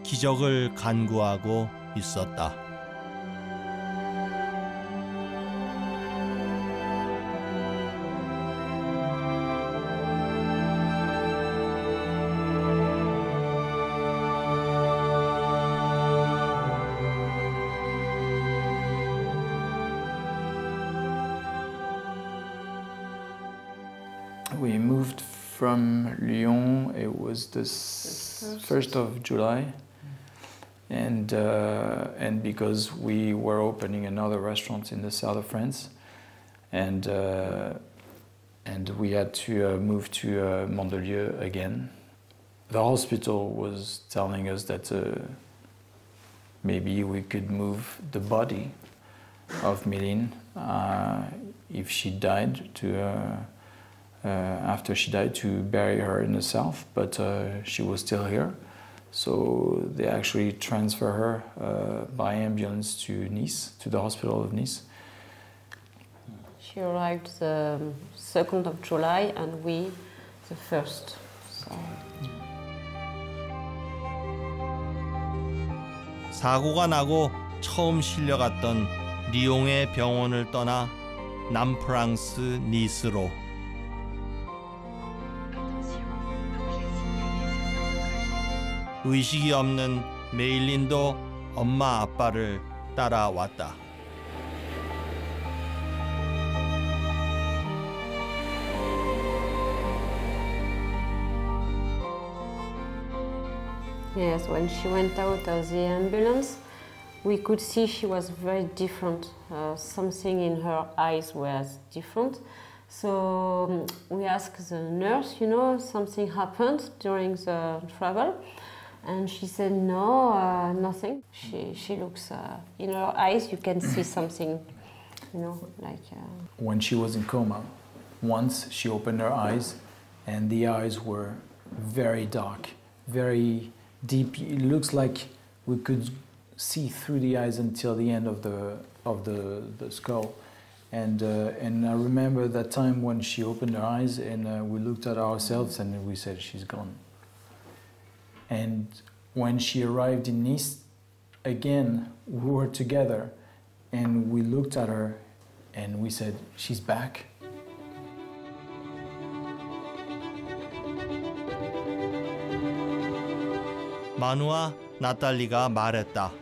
기적을 간구하고 있었다. We moved from Lyon, it was the 1st of July, and because we were opening another restaurant in the south of France, and we had to move to Mandelieu again. The hospital was telling us that maybe we could move the body of Méline if she died after she died, to bury her in the south, but she was still here. So they actually transfer her by ambulance to Nice, to the hospital of Nice. She arrived the 2nd of July and we the 1st. So. 사고가 나고 처음 실려갔던 리옹의 병원을 떠나 남프랑스 니스로. 의식이 없는 메일린도 엄마 아빠를 따라왔다. Yes, when she went out of the ambulance, we could see she was very different. Something in her eyes was different. So we asked the nurse, something happened during the travel. And she said, no, nothing. She looks, in her eyes, you can see something, like... When she was in coma, once she opened her eyes, and the eyes were very dark, very deep. It looks like we could see through the eyes until the end of the skull. And I remember that time when she opened her eyes and we looked at ourselves and we said, she's gone. And when she arrived in Nice, again, we were together and we looked at her and we said, she's back. 마누와 나탈리가 말했다.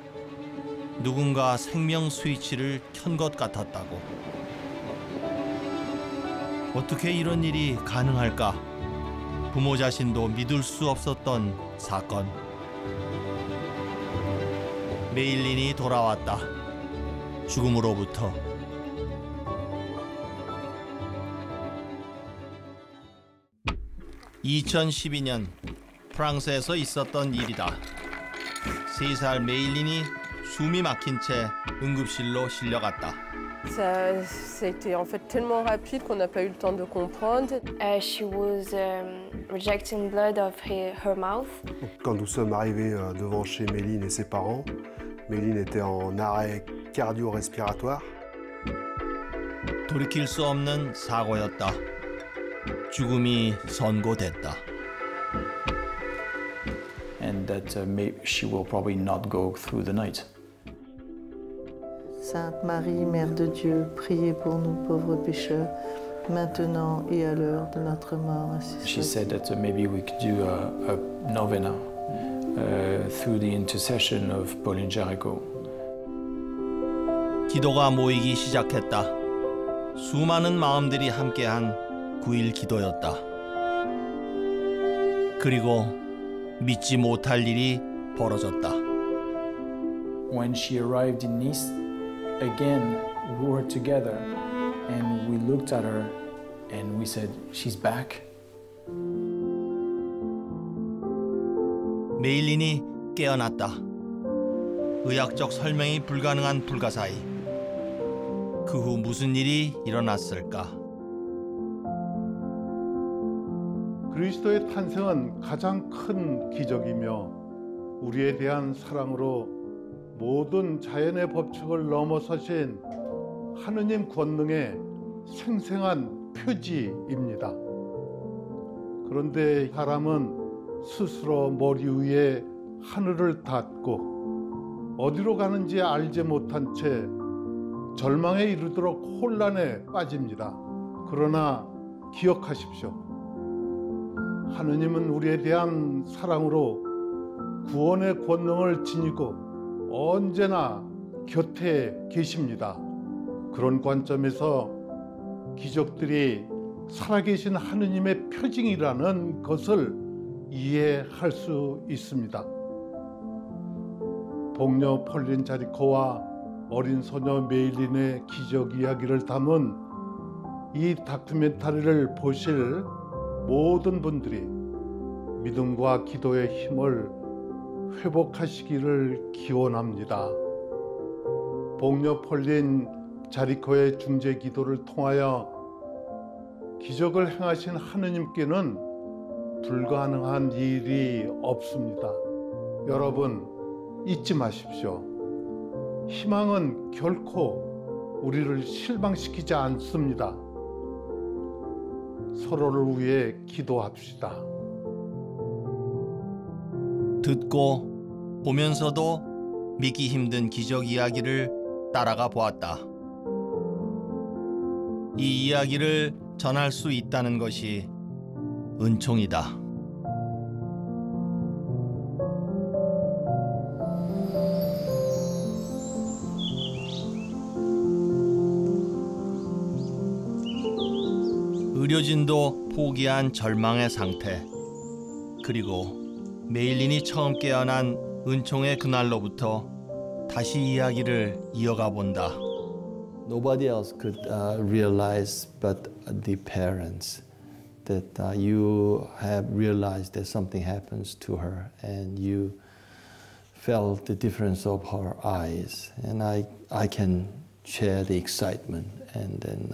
누군가 생명 스위치를 켠 것 같았다고. 어떻게 이런 일이 가능할까? 부모 자신도 믿을 수 없었던 사건. 메일린이 돌아왔다. 죽음으로부터. (2012년) 프랑스에서 있었던 일이다. 3살 메일린이 숨이 막힌 채 응급실로 실려갔다. C'était en fait tellement rapide qu'on n'a pas eu le temps de comprendre. She was rejecting blood of her mouth. Quand nous sommes arrivés devant chez Méline et ses parents, Méline était en arrêt cardio-respiratoire. 돌이킬 수 없는 사고였다. 죽음이 선고됐다. And that she will probably not go through the night. Sainte Marie, Mère de Dieu, priez pour nous pauvres pécheurs, maintenant et à l'heure de notre mort. Ainsi She said that maybe we could do a novena through the intercession of Pauline Jaricot. 기도가 모이기 시작했다. 수많은 마음들이 함께한 9일 기도였다. 그리고 믿지 못할 일이 벌어졌다. When she arrived in Nice, again we were together and we looked at her and we said, she's back. 메일린이 깨어났다. 의학적 설명이 불가능한 불가사의. 그 후 무슨 일이 일어났을까? 그리스도의 탄생은 가장 큰 기적이며 우리에 대한 사랑으로 모든 자연의 법칙을 넘어서신 하느님 권능의 생생한 표지입니다. 그런데 사람은 스스로 머리 위에 하늘을 닫고 어디로 가는지 알지 못한 채 절망에 이르도록 혼란에 빠집니다. 그러나 기억하십시오. 하느님은 우리에 대한 사랑으로 구원의 권능을 지니고 언제나 곁에 계십니다. 그런 관점에서 기적들이 살아계신 하느님의 표징이라는 것을 이해할 수 있습니다. 복녀 폴린 자리코와 어린 소녀 메일린의 기적 이야기를 담은 이 다큐멘터리를 보실 모든 분들이 믿음과 기도의 힘을 회복하시기를 기원합니다. 복녀 폴린 자리코의 중재 기도를 통하여 기적을 행하신 하느님께는 불가능한 일이 없습니다. 여러분 잊지 마십시오. 희망은 결코 우리를 실망시키지 않습니다. 서로를 위해 기도합시다. 듣고 보면서도 믿기 힘든 기적 이야기를 따라가 보았다. 이 이야기를 전할 수 있다는 것이 은총이다. 의료진도 포기한 절망의 상태. 그리고 메일린이 처음 깨어난 은총의 그날로부터 다시 이야기를 이어가 본다. Nobody else could realize but the parents that you have realized that something happens to her and you felt the difference of her eyes. And I can share the excitement and then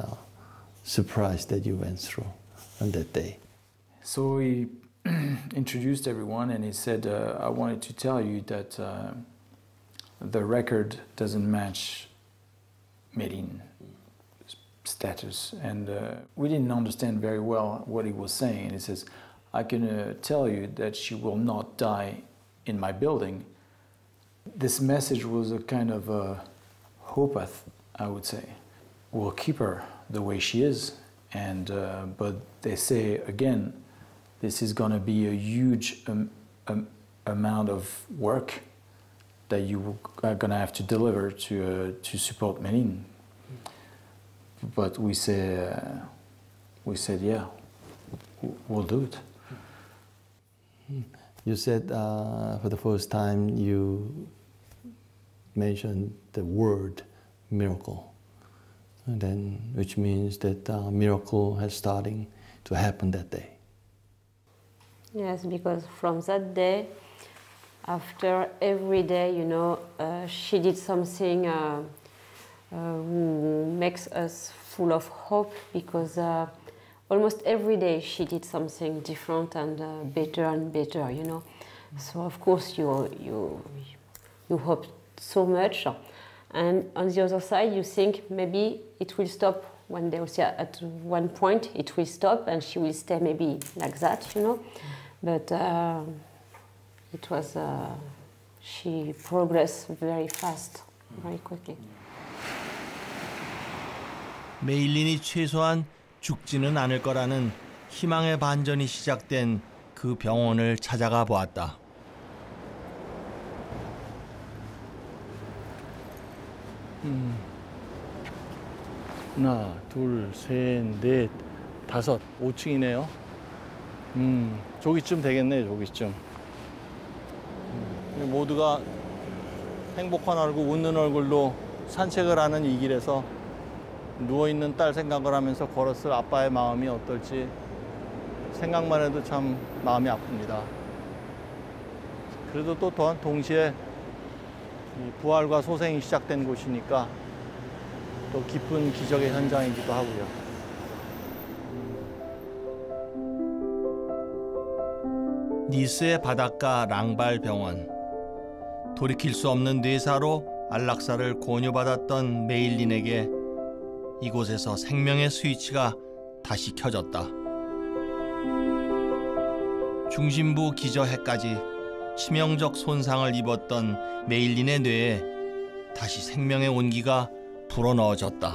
surprise that you went through on that day. So he introduced everyone and he said, I wanted to tell you that the record doesn't match Méline's status. And we didn't understand very well what he was saying. And he says, I can tell you that she will not die in my building. this message was a kind of a hope, I would say. We'll keep her the way she is, and but they say again, this is going to be a huge amount of work that you are going to have to deliver to support Méline. But we said, yeah, we'll do it. You said for the first time you mentioned the word miracle, and then which means that miracle has starting to happen that day. Yes, because from that day, after every day, you know, she did something makes us full of hope, because almost every day she did something different and better, you know. So of course you hope so much, and on the other side you think maybe it will stop one day. Also at one point it will stop and she will stay maybe like that, you know. But it was she progressed very fast, very quickly. 메일린이 최소한 죽지는 않을 거라는 희망의 반전이 시작된 그 병원을 찾아가 보았다. 하나, 둘, 셋, 넷, 다섯, 5층이네요. 저기쯤 되겠네, 저기쯤. 모두가 행복한 얼굴, 웃는 얼굴로 산책을 하는 이 길에서 누워있는 딸 생각을 하면서 걸었을 아빠의 마음이 어떨지 생각만 해도 참 마음이 아픕니다. 그래도 또 또한 동시에 부활과 소생이 시작된 곳이니까 또 기쁜 기적의 현장이기도 하고요. 니스의 바닷가 랑발 병원. 돌이킬 수 없는 뇌사로 안락사를 권유받았던 메일린에게 이곳에서 생명의 스위치가 다시 켜졌다. 중심부 기저해까지 치명적 손상을 입었던 메일린의 뇌에 다시 생명의 온기가 불어넣어졌다.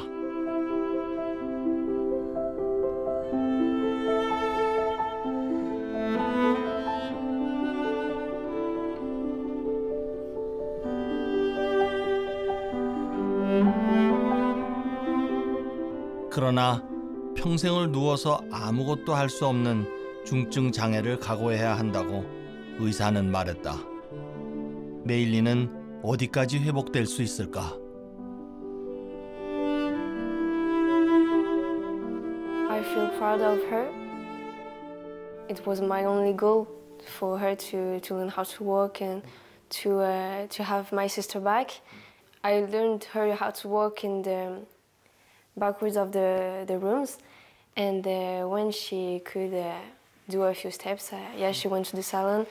그러나 평생을 누워서 아무것도 할 수 없는 중증 장애를 각오해야 한다고 의사는 말했다. 메일린은 어디까지 회복될 수 있을까? I feel proud of her. It was my only goal for her to learn how to walk and to have my sister back. I learned her how to walk in the backwards of the rooms, and when she could do a few steps, yeah, she went to the salon,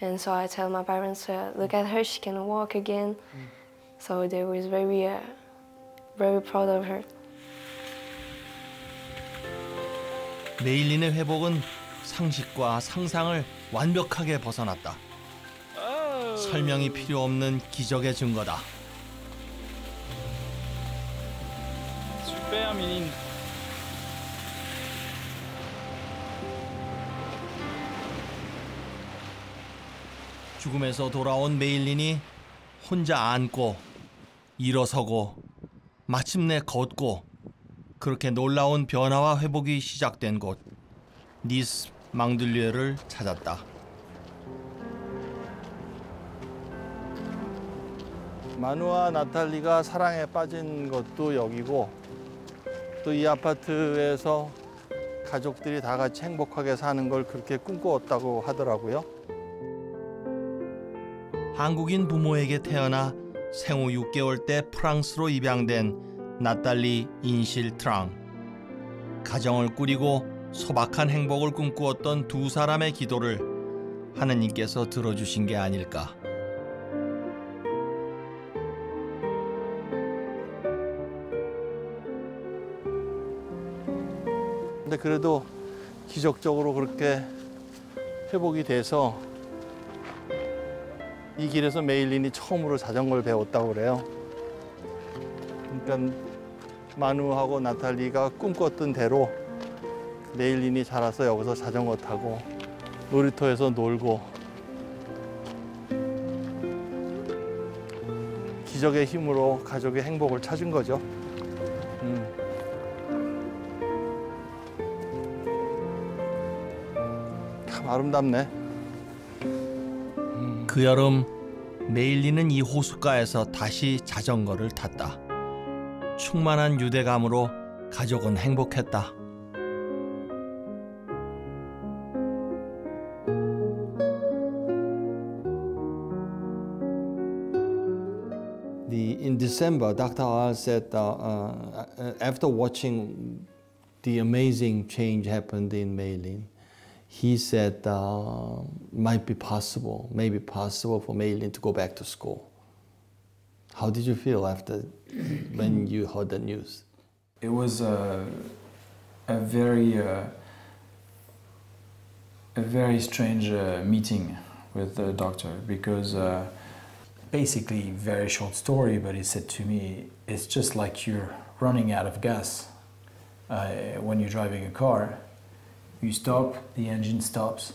and so I tell my parents, look at her, she can walk again. So they was very proud of her. 메일린의 회복은 상식과 상상을 완벽하게 벗어났다. 설명이 필요 없는 기적의 증거다. Super, Méline. 죽음에서 돌아온 메일린이 혼자 앉고 일어서고 마침내 걷고 그렇게 놀라운 변화와 회복이 시작된 곳 니스 망들리에를 찾았다. 마누와 나탈리가 사랑에 빠진 것도 여기고 또 이 아파트에서 가족들이 다 같이 행복하게 사는 걸 그렇게 꿈꿔왔다고 하더라고요. 한국인 부모에게 태어나 생후 6개월 때 프랑스로 입양된 나탈리 인실 트랑. 가정을 꾸리고 소박한 행복을 꿈꾸었던 두 사람의 기도를 하느님께서 들어주신 게 아닐까. 근데 그래도 기적적으로 그렇게 회복이 돼서 이 길에서 메일린이 처음으로 자전거를 배웠다고 그래요. 그러니까 마누하고 나탈리가 꿈꿨던 대로 메일린이 자라서 여기서 자전거 타고 놀이터에서 놀고 기적의 힘으로 가족의 행복을 찾은 거죠. 참 아름답네. 그 여름 메일린은 이 호숫가에서 다시 자전거를 탔다. 충만한 유대감으로 가족은 행복했다. In December, Dr. Al said after watching the amazing change happened in Meilin, he said might be possible, maybe possible for Meilin to go back to school. How did you feel after when you heard the news? It was a very strange meeting with the doctor because basically, very short story, but he said to me, it's just like you're running out of gas. When you're driving a car, you stop, the engine stops,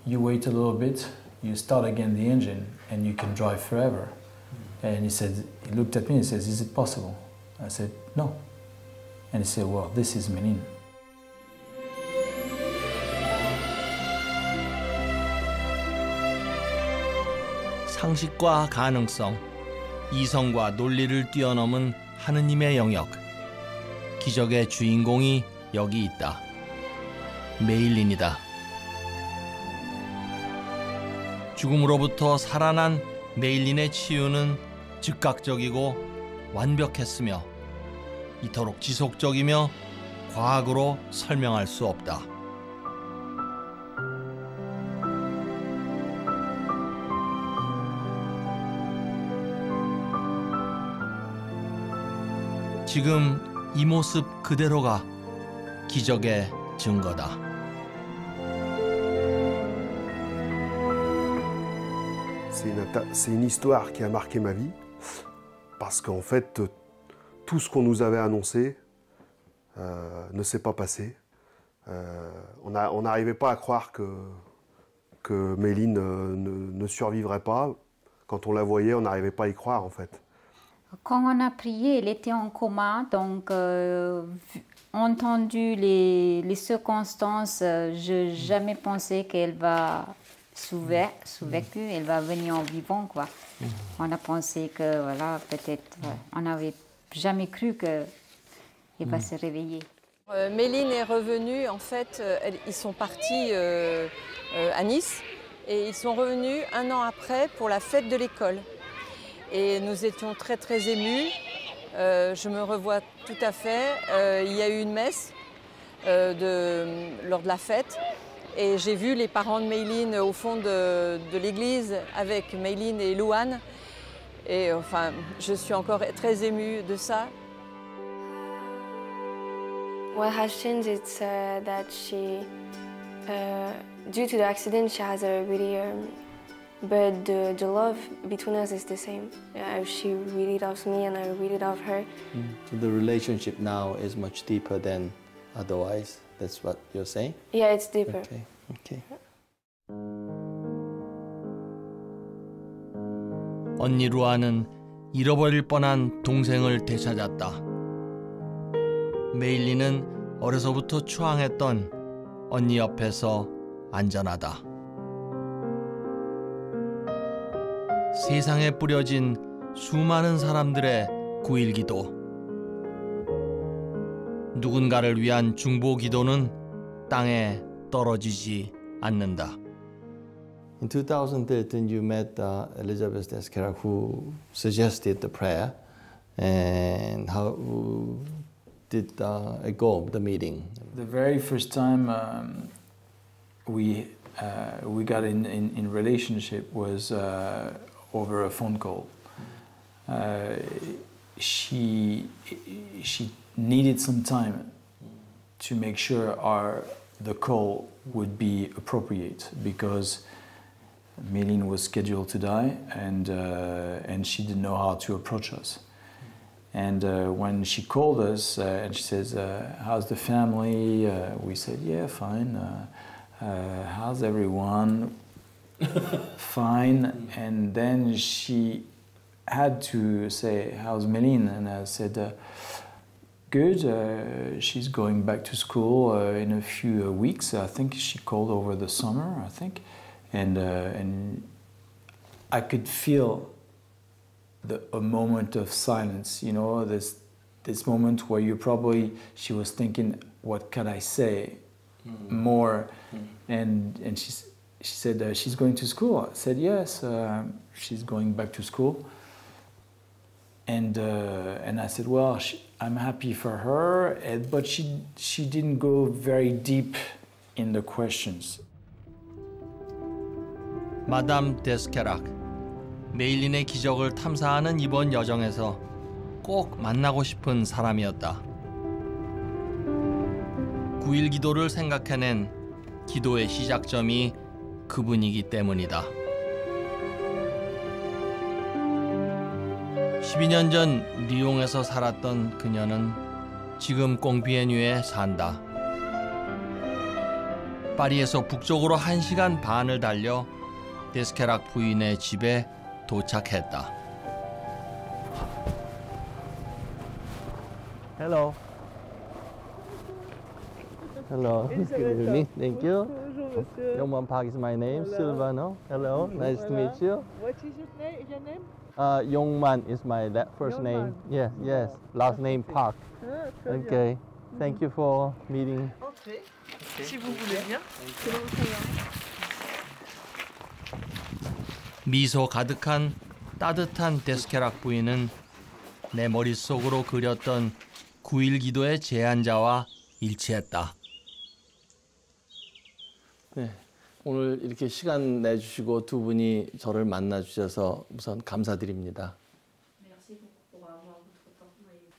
you wait a little bit, you start again the engine, and you can drive forever. And he said, he looked at me and says, is it possible? I said, no. And he said, well, this is Meilin. 상식과 가능성, 이성과 논리를 뛰어넘은 하느님의 영역. 기적의 주인공이 여기 있다. 메일린이다. 죽음으로부터 살아난 메일린의 치유는 즉각적이고 완벽했으며 이토록 지속적이며 과학으로 설명할 수 없다. 지금 이 모습 그대로가 기적의 증거다. C'est une histoire qui a marqué ma vie parce qu'en fait tout ce qu'on nous avait annoncé ne s'est pas passé. On n'arrivait pas à croire que Meilin ne survivrait pas. Quand on la voyait, on n'arrivait pas à y croire en fait. Quand on a prié, elle était en coma, donc entendu les circonstances, je n'ai jamais pensé qu'elle va survécu, elle va venir en vivant, quoi. On a pensé que, voilà, peut-être, on n'avait jamais cru qu'elle va se réveiller. Meilin est revenue, en fait, ils sont partis à Nice et ils sont revenus un an après pour la fête de l'école. Et nous étions très très émus. Je me revois tout à fait. Il y a eu une messe lors de la fête. Et j'ai vu les parents de Meilin au fond de l'église avec Meilin et Louane. Et enfin, je suis encore très émue de ça. What has changed is that she, due to the accident, she has a really but the love between us is the same. She really loves me and I really love her. So the relationship now is much deeper than otherwise. That's what you're saying? Yeah, it's deeper. Okay. Okay. 언니 루아는 잃어버릴 뻔한 동생을 되찾았다. 메일린은 어려서부터 추앙했던 언니 옆에서 안전하다. 세상에 뿌려진 수많은 사람들의 9.1 기도. 누군가를 위한 중보 기도는 땅에 떨어지지 않는다. In 2013, you met Elizabeth Deskerak, who suggested the prayer. And how did it go, the meeting? The very first time we got in relationship was over a phone call. She needed some time to make sure the call would be appropriate because Méline was scheduled to die, and she didn't know how to approach us. And when she called us and she says, "How's the family?" We said, "Yeah, fine. How's everyone?" Fine. And then she had to say, "How's Méline?" And I said, "Good. She's going back to school in a few weeks. I think she called over the summer, I think." And I could feel a moment of silence, you know, this moment where she was thinking, what can I say more? And she said, she's going to school. I said, yes, she's going back to school. And I said, well, I'm happy for her, but she didn't go very deep in the questions. 마담 데스케락. 메일린의 기적을 탐사하는 이번 여정에서 꼭 만나고 싶은 사람이었다. 9일 기도를 생각해낸 기도의 시작점이 그분이기 때문이다. 12년 전 리옹에서 살았던 그녀는 지금 꽁피에뉴에 산다. 파리에서 북쪽으로 1시간 반을 달려 데스케락 부인의 집에 도착했다. Hello. Hello. Good evening. Thank you. Yongman Park is my name. Silvano. Hello. Nice to meet you. What is your name? Yongman is my first name. Yes, yes. Last name Park. Okay. Thank you for meeting. Okay. Si vous voulez bien. 미소 가득한 따뜻한 데스케락 부인은 내 머릿속으로 그렸던 9일 기도의 제안자와 일치했다. 네, 오늘 이렇게 시간 내주시고 두 분이 저를 만나주셔서 우선 감사드립니다.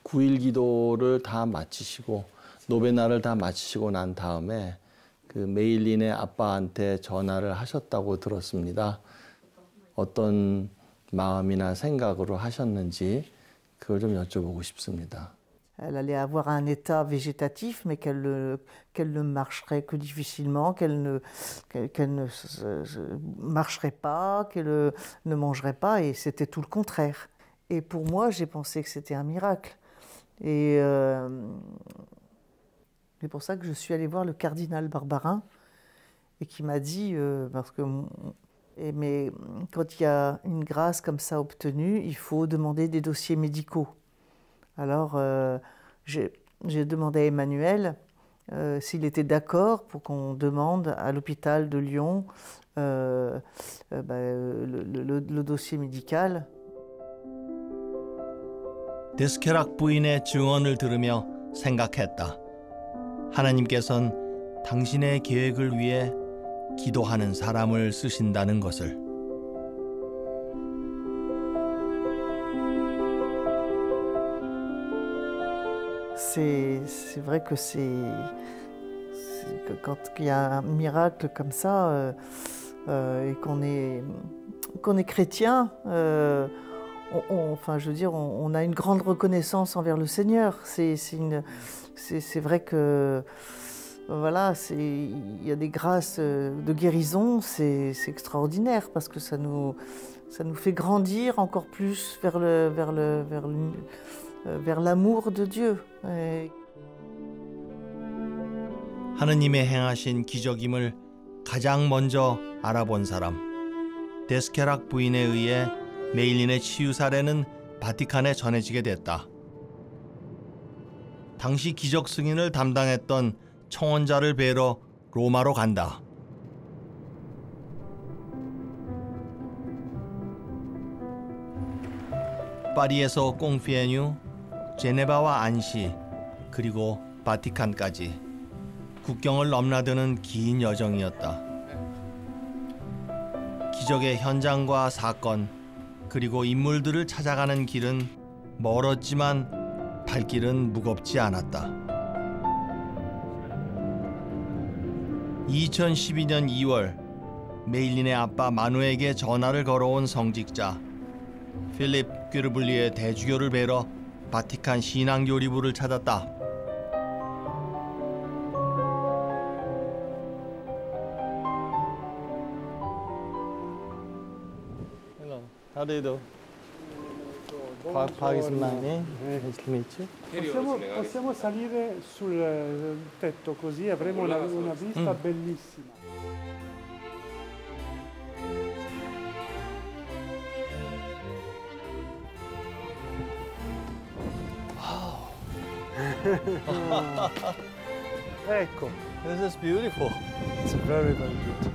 9일 기도를 다 마치시고 노베나를 다 마치시고 난 다음에 그 메일린의 아빠한테 전화를 하셨다고 들었습니다. 어떤 마음이나 생각으로 하셨는지 그걸 좀 여쭤보고 싶습니다. Elle allait avoir un état végétatif, mais qu'elle ne marcherait que difficilement, qu'elle ne marcherait pas, qu'elle ne mangerait pas, et c'était tout le contraire. Et pour moi, j'ai pensé que c'était un miracle. Et c'est pour ça que je suis allée voir le cardinal Barbarin, et qui m'a dit, parce que... Mais quand il y a une grâce comme ça obtenue, il faut demander des dossiers médicaux. Alors, j'ai demandé à Emmanuel s'il était d'accord pour qu'on demande à l'hôpital de Lyon le dossier médical. 데스케락 부인의 증언을 들으며 생각했다. 하나님께선 당신의 계획을 위해 기도하는 사람을 쓰신다는 것을. C'est vrai que quand il y a un miracle comme ça et qu'on est chrétien, enfin, je veux dire, on a une grande reconnaissance envers le Seigneur. C'est vrai que voilà, il y a des grâces de guérison, c'est extraordinaire parce que ça nous fait grandir encore plus vers l'amour de Dieu. 하느님의 행하신 기적임을 가장 먼저 알아본 사람. 데스케락 부인에 의해 메일린의 치유 사례는 바티칸에 전해지게 됐다. 당시 기적 승인을 담당했던 청원자를 뵈러 로마로 간다. 파리에서 꽁피에뉴, 제네바와 안시, 그리고 바티칸까지 국경을 넘나드는 긴 여정이었다. 기적의 현장과 사건, 그리고 인물들을 찾아가는 길은 멀었지만 발길은 무겁지 않았다. 2012년 2월 메일린의 아빠 마누에게 전화를 걸어온 성직자. 필립 꾀르블리의 대주교를 뵈러 바티칸 신앙교리부를 찾았다. Hello. How do you do? Park is my name. Nice to meet you. Possiamo salire sul tetto così avremo una vista bellissima. Ecco. This is beautiful. It's very, very beautiful.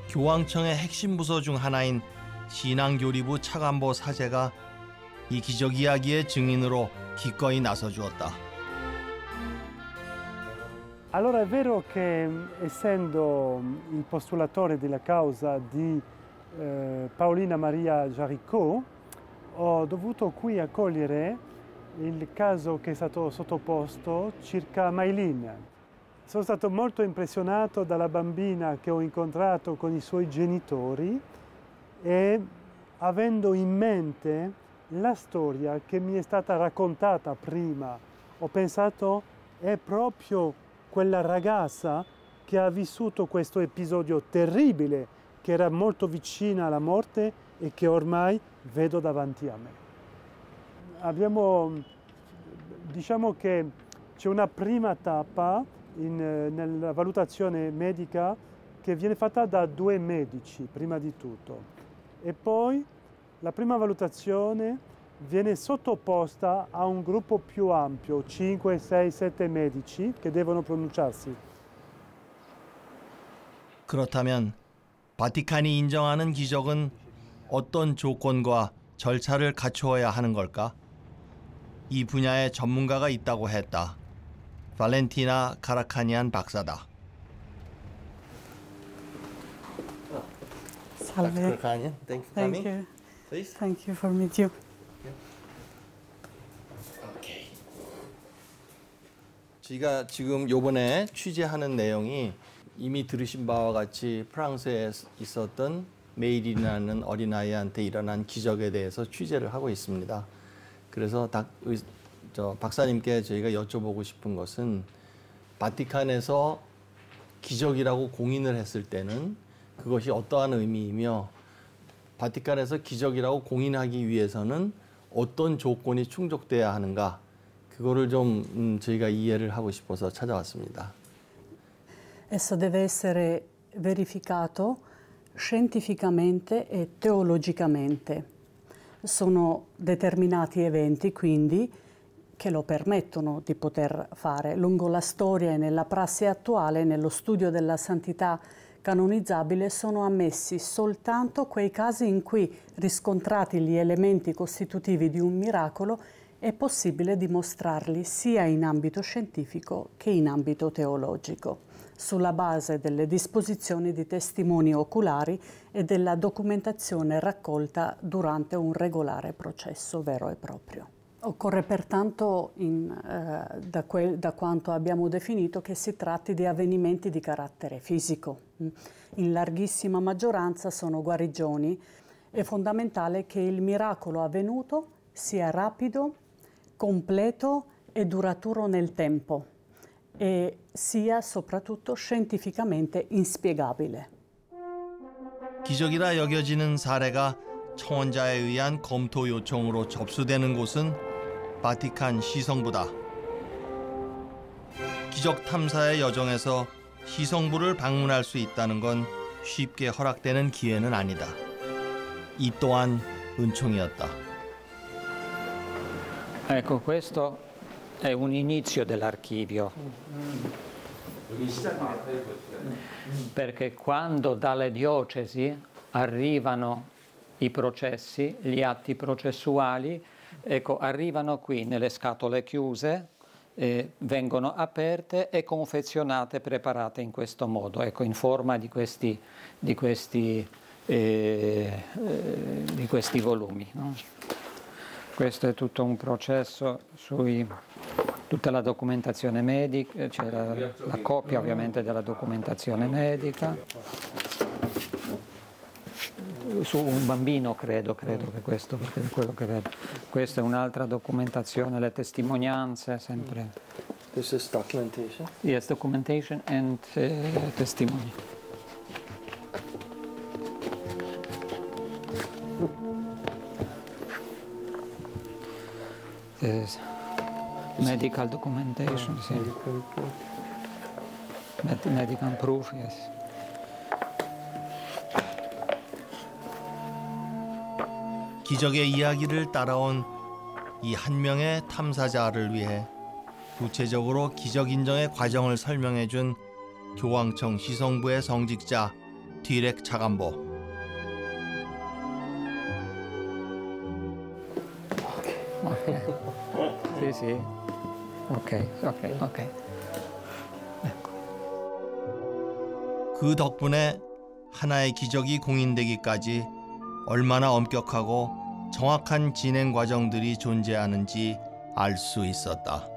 교황청의 핵심 부서 중 하나인 신앙교리부 차관보 사제가 이 기적 이야기의 증인으로 기꺼이 나서주었다. Allora è vero che essendo il postulatore della causa di Paolina Maria Jaricot ho dovuto qui accogliere il caso che è stato sottoposto circa Maylin. Sono stato molto impressionato dalla bambina che ho incontrato con i suoi genitori e avendo in mente la storia che mi è stata raccontata prima, ho pensato è proprio quella ragazza che ha vissuto questo episodio terribile, che era molto vicina alla morte e che ormai vedo davanti a me. Diciamo che c'è una prima tappa nella valutazione medica che viene fatta da 2 medici prima di tutto e poi la prima valutazione viene sottoposta a un gruppo più ampio, 5, 6, 7 medici che devono pronunciarsi. 그렇다면 바티칸이 인정하는 기적은 어떤 조건과 절차를 갖추어야 하는 걸까? 이 분야에 전문가가 있다고 했다. 발렌티나 카라카니안 박사다. Salve. Thank you for Thank coming. you. Please. Thank you for meeting you. 저희가 지금 요번에 취재하는 내용이 이미 들으신 바와 같이 프랑스에 있었던 메일이라는 어린아이한테 일어난 기적에 대해서 취재를 하고 있습니다. 그래서 박사님께 저희가 여쭤보고 싶은 것은 바티칸에서 기적이라고 공인을 했을 때는 그것이 어떠한 의미이며 바티칸에서 기적이라고 공인하기 위해서는 어떤 조건이 충족돼야 하는가 그거를 좀 저희가 이해를 하고 싶어서 찾아왔습니다. Esso deve essere verificato scientificamente e teologicamente. Sono determinati eventi, quindi, che lo permettono di poter fare. Lungo la storia e nella prassi attuale, nello studio della santità canonizzabile, sono ammessi soltanto quei casi in cui, riscontrati gli elementi costitutivi di un miracolo, è possibile dimostrarli sia in ambito scientifico che in ambito teologico, sulla base delle disposizioni di testimoni oculari e della documentazione raccolta durante un regolare processo vero e proprio. Occorre pertanto, da quanto abbiamo definito, che si tratti di avvenimenti di carattere fisico. In larghissima maggioranza sono guarigioni. È fondamentale che il miracolo avvenuto sia rapido, completo e duraturo nel tempo e sia soprattutto scientificamente inspiegabile. 기적이라 여겨지는 사례가 청원자에 의한 검토 요청으로 접수되는 곳은 바티칸 시성부다. 기적 탐사의 여정에서 시성부를 방문할 수 있다는 건 쉽게 허락되는 기회는 아니다. 이 또한 은총이었다. Ecco, questo è un inizio dell'archivio. Perché quando dalle diocesi arrivano i processi, gli atti processuali, ecco, arrivano qui nelle scatole chiuse, vengono aperte e confezionate, preparate in questo modo, ecco, in forma di questi volumi, no? Questo è tutto un processo sui tutta la documentazione medica, c'è la copia ovviamente della documentazione medica. Su un bambino credo che questo, perché è quello che vedo. Questa è un'altra documentazione, le testimonianze, sempre. This is documentation? Yes, documentation and testimony. This is medical documentation, sì. Medical proof, yes. 기적의 이야기를 따라온 이 한 명의 탐사자를 위해 구체적으로 기적 인정의 과정을 설명해 준 교황청 시성부의 성직자 디렉 차관보. Sì, sì. Ok. 그 덕분에 하나의 기적이 공인되기까지 얼마나 엄격하고 정확한 진행 과정들이 존재하는지 알 수 있었다.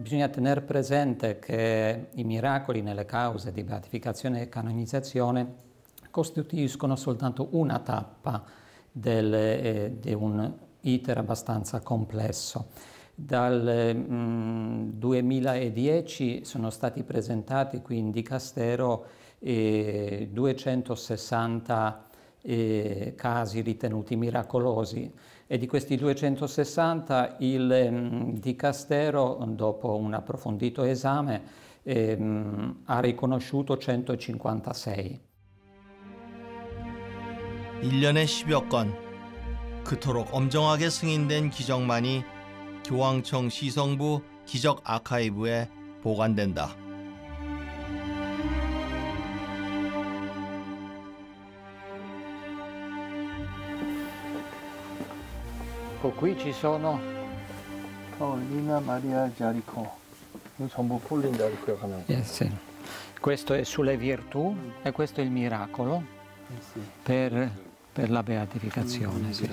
Bisogna tenere presente che i miracoli nelle cause di beatificazione e canonizzazione costituiscono soltanto una tappa di un iter abbastanza complesso. Dal 2010 sono stati presentati qui in dicastero 260 casi ritenuti miracolosi, e di questi 260 il dicastero, dopo un approfondito esame, ha riconosciuto 156. 1년에 10여 건, 그토록 엄정하게 승인된 기적만이 교황청 시성부 기적 아카이브에 보관된다. Qui ci sono Paolina Maria Giarico. 이거 전부 폴린 자리코에 가면. sì. Questo è sulle virtù e questo è il miracolo per la beatificazione. Sì.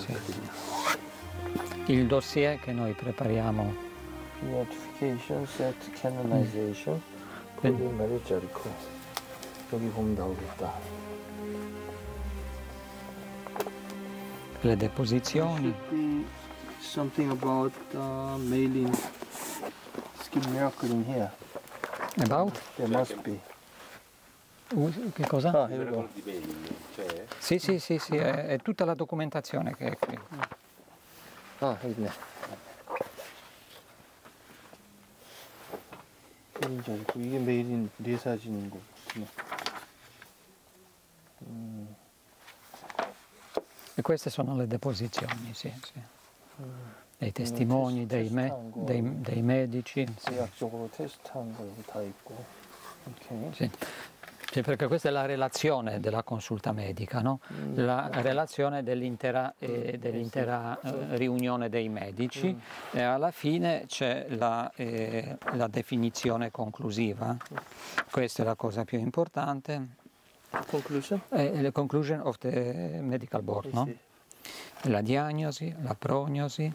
Il dossier che noi prepariamo. Beatification, set, canonization, Paolina Maria Giarico. 여기 보면 나오겠다. Le deposizioni. Something about Maylin skin miracle in here. About? There must be. Che cosa? Ah, here we go. Sì, è tutta la documentazione che è qui. Ah, 있네. 이게 메일인 네 사진인 거 같구나. E queste sono le deposizioni, sì. Dei testimoni, dei medici. 의학적으로 테스트한 거 여기 다 있고. Sì. Sì, perché questa è la relazione della consulta medica, no? La relazione dell'intera riunione dei medici, e alla fine c'è la definizione conclusiva. Questa è la cosa più importante. Conclusion? The conclusion of the medical board, no? La diagnosi, la prognosi,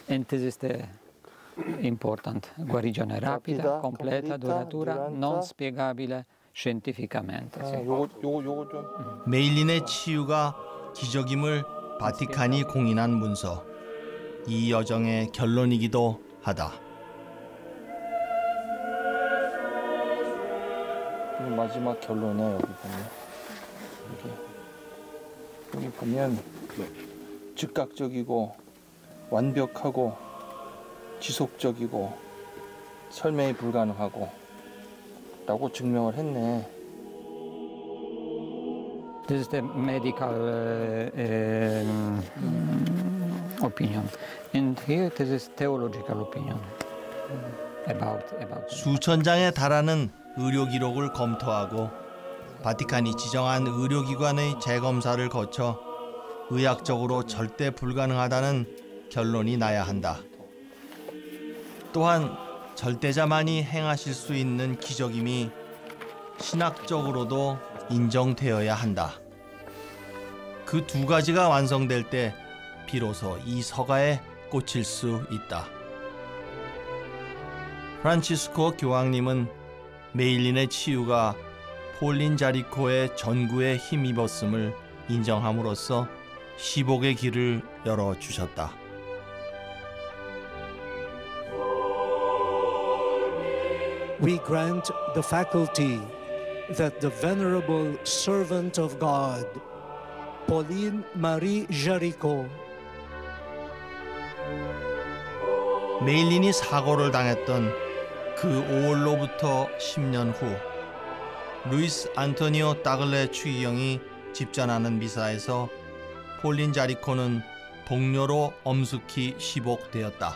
and this is the important. Guarigione rapida, completa, duratura, non spiegabile scientificamente. Sì. 요거 좀. 메일린의 치유가 기적임을 바티칸이 공인한 문서. 이 여정의 결론이기도 하다. 마지막 결론에 여기 보면 여기 보면 즉각적이고 완벽하고 지속적이고 설명이 불가능하고 라고 증명을 했네. This is the medical opinion, and here this is theological opinion about. 수천 장에 달하는 의료 기록을 검토하고 바티칸이 지정한 의료기관의 재검사를 거쳐 의학적으로 절대 불가능하다는 결론이 나야 한다. 또한 절대자만이 행하실 수 있는 기적임이 신학적으로도 인정되어야 한다. 그 두 가지가 완성될 때 비로소 이 서가에 꽂힐 수 있다. 프란치스코 교황님은 메일린의 치유가 폴린 자리코의 전구에 힘입었음을 인정함으로써 시복의 길을 열어주셨다. We grant the faculty that the venerable servant of God, Pauline Marie Jaricot, 메일린이 사고를 당했던 그 5월로부터 10년 후 루이스 안토니오 따글레 추기경이 집전하는 미사에서 폴린 자리코는 동료로 엄숙히 시복되었다.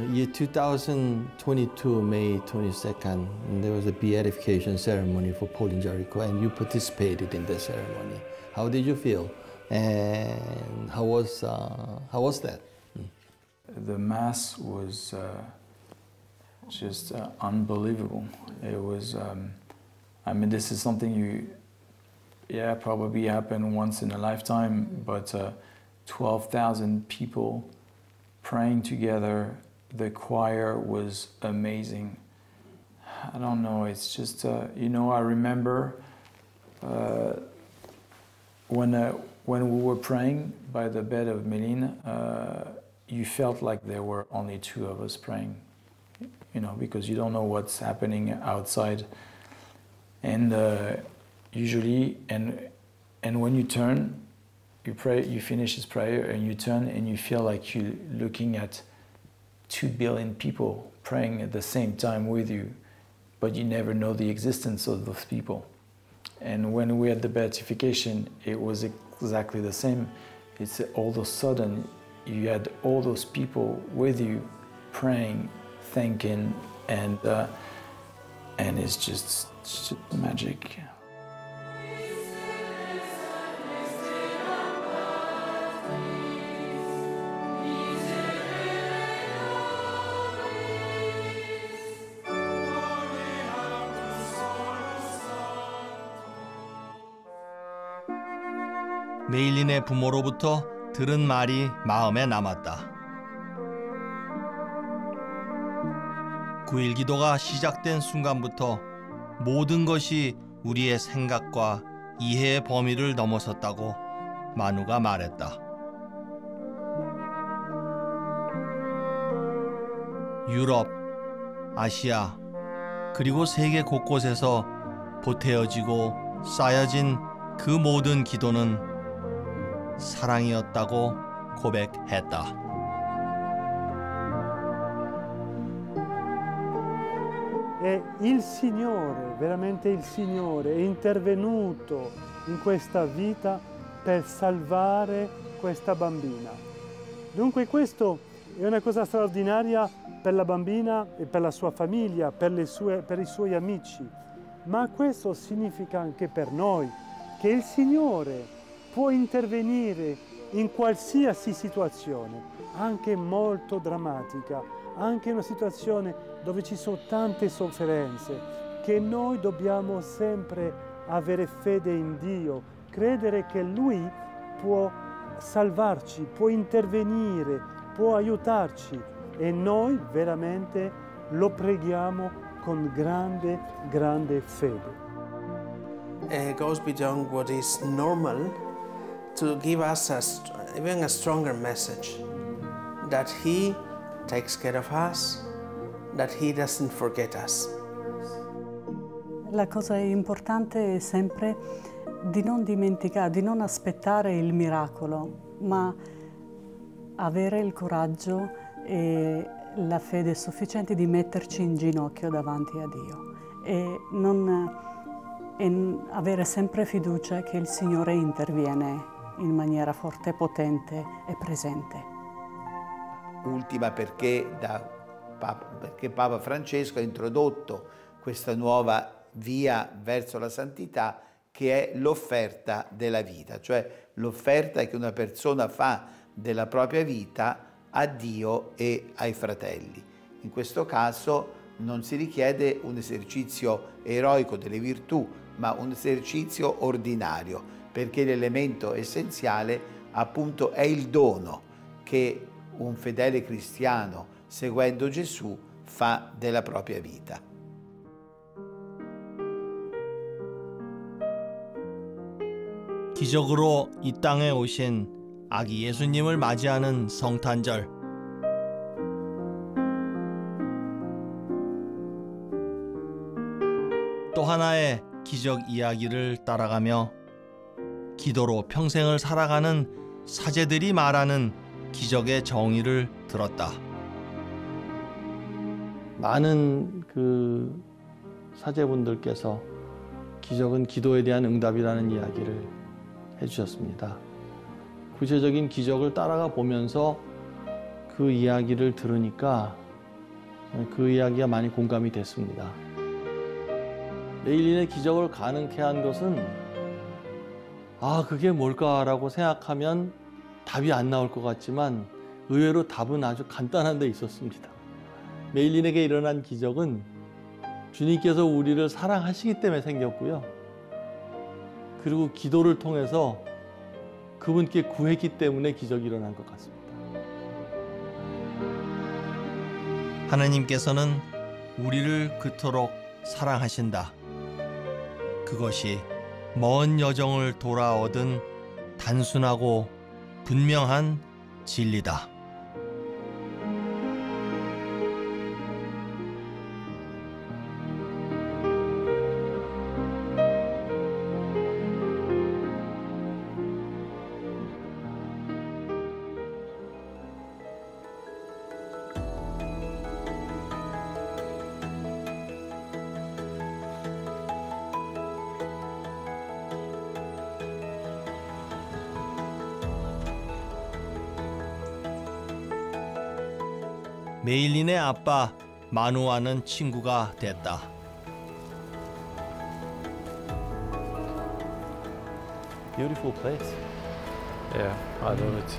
Year 2022, May 22nd, there was a beatification ceremony for Pauline Jaricot, and you participated in the ceremony. How did you feel? And how was that? The Mass was just unbelievable. It was, I mean, this is something probably happened once in a lifetime, but 12,000 people praying together. The choir was amazing. I don't know, it's just, you know, I remember when we were praying by the bed of Méline, you felt like there were only two of us praying, you know, because you don't know what's happening outside. And usually, and when you turn, you pray, you finish his prayer, and you turn and you feel like you're looking at 2 billion people praying at the same time with you, but you never know the existence of those people. And when we had the beatification, it was exactly the same. It's all of a sudden, you had all those people with you praying, thanking, and it's just magic. 메일린의 부모로부터 들은 말이 마음에 남았다. 9일 기도가 시작된 순간부터 모든 것이 우리의 생각과 이해의 범위를 넘어섰다고 만우가 말했다. 유럽, 아시아, 그리고 세계 곳곳에서 보태어지고 쌓여진 그 모든 기도는 사랑이었다고 고백했다. E il Signore, veramente il Signore, è intervenuto in questa vita per salvare questa bambina. Dunque questo è una cosa straordinaria per la bambina e per la sua famiglia, per i suoi amici, ma questo significa anche per noi, che il Signore può intervenire in qualsiasi situazione, anche molto drammatica, anche in una situazione dove ci sono tante sofferenze, che noi dobbiamo sempre avere fede in Dio, credere che Lui può salvarci, può intervenire, può aiutarci e noi veramente lo preghiamo con grande, grande fede. It goes beyond what is normal to give us even a stronger message that He takes care of us, that He doesn't forget us. La cosa importante è sempre di non dimenticare, di non aspettare il miracolo, ma avere il coraggio e la fede sufficiente di metterci in ginocchio davanti a Dio e avere sempre fiducia che il Signore interviene in maniera forte, potente e presente. Ultima perché Papa Francesco ha introdotto questa nuova via verso la santità che è l'offerta della vita, cioè l'offerta che una persona fa della propria vita a Dio e ai fratelli. In questo caso non si richiede un esercizio eroico delle virtù, ma un esercizio ordinario, perché l'elemento essenziale appunto è il dono che un fedele cristiano, seguendo Gesù, fa della propria vita. 기적으로 이 땅에 오신 아기 예수님을 맞이하는 성탄절. 또 하나의 기적 이야기를 따라가며 기도로 평생을 살아가는 사제들이 말하는 기적의 정의를 들었다. 많은 그 사제분들께서 기적은 기도에 대한 응답이라는 이야기를 해주셨습니다. 구체적인 기적을 따라가 보면서 그 이야기를 들으니까 그 이야기가 많이 공감이 됐습니다. 메일린의 기적을 가능케 한 것은 그게 뭘까라고 생각하면 답이 안 나올 것 같지만 의외로 답은 아주 간단한 데 있었습니다. 메일린에게 일어난 기적은 주님께서 우리를 사랑하시기 때문에 생겼고요. 그리고 기도를 통해서 그분께 구했기 때문에 기적이 일어난 것 같습니다. 하나님께서는 우리를 그토록 사랑하신다. 그것이 먼 여정을 돌아 얻은 단순하고 분명한 진리다. 메일린의 아빠 마누와는 친구가 됐다. Beautiful place. Yeah, I love it.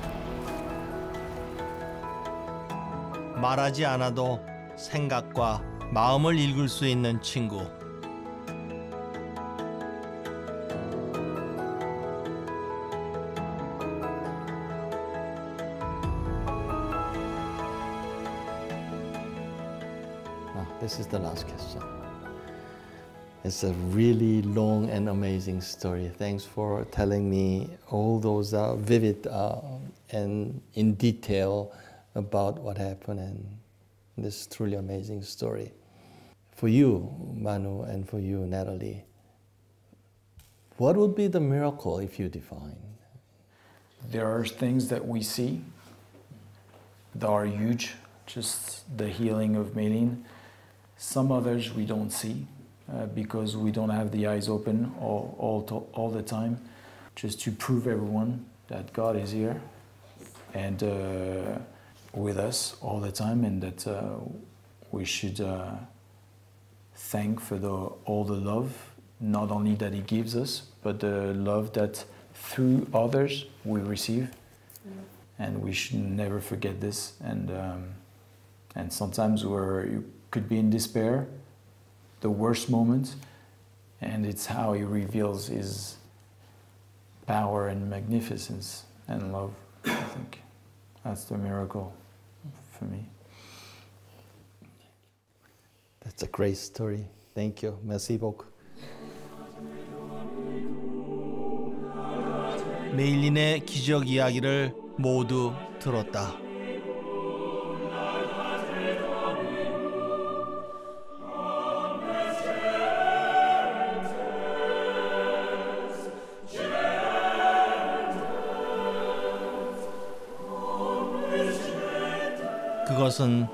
말하지 않아도 생각과 마음을 읽을 수 있는 친구. This is the last question. It's a really long and amazing story. Thanks for telling me all those vivid and in detail about what happened and this truly amazing story. For you, Manu, and for you, Natalie, what would be the miracle if you define? There are things that we see that are huge, just the healing of Meilin. Some others we don't see because we don't have the eyes open all the time, just to prove everyone that God is here and with us all the time, and that we should thank for all the love, not only that He gives us, but the love that through others we receive, and we should never forget this. And sometimes you could be in despair, the worst moment, and it's how He reveals His power and magnificence and love. I think that's the miracle for me. That's a great story. Thank you. Merci beaucoup. 메일린의 기적 이야기를 모두 들었다. 그것은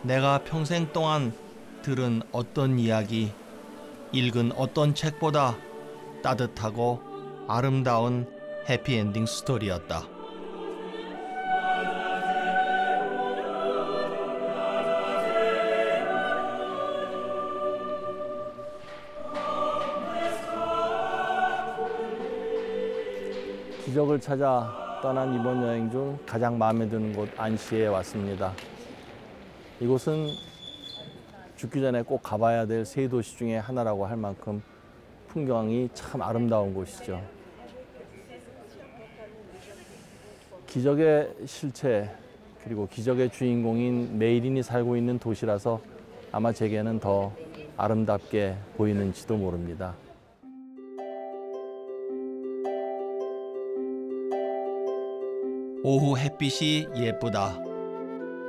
내가 평생 동안 들은 어떤 이야기, 읽은 어떤 책보다 따뜻하고 아름다운 해피엔딩 스토리였다. 기적을 찾아 떠난 이번 여행 중 가장 마음에 드는 곳 안시에 왔습니다. 이곳은 죽기 전에 꼭 가봐야 될 세 도시 중에 하나라고 할 만큼 풍경이 참 아름다운 곳이죠. 기적의 실체 그리고 기적의 주인공인 메일린이 살고 있는 도시라서 아마 제게는 더 아름답게 보이는지도 모릅니다. 오후 햇빛이 예쁘다.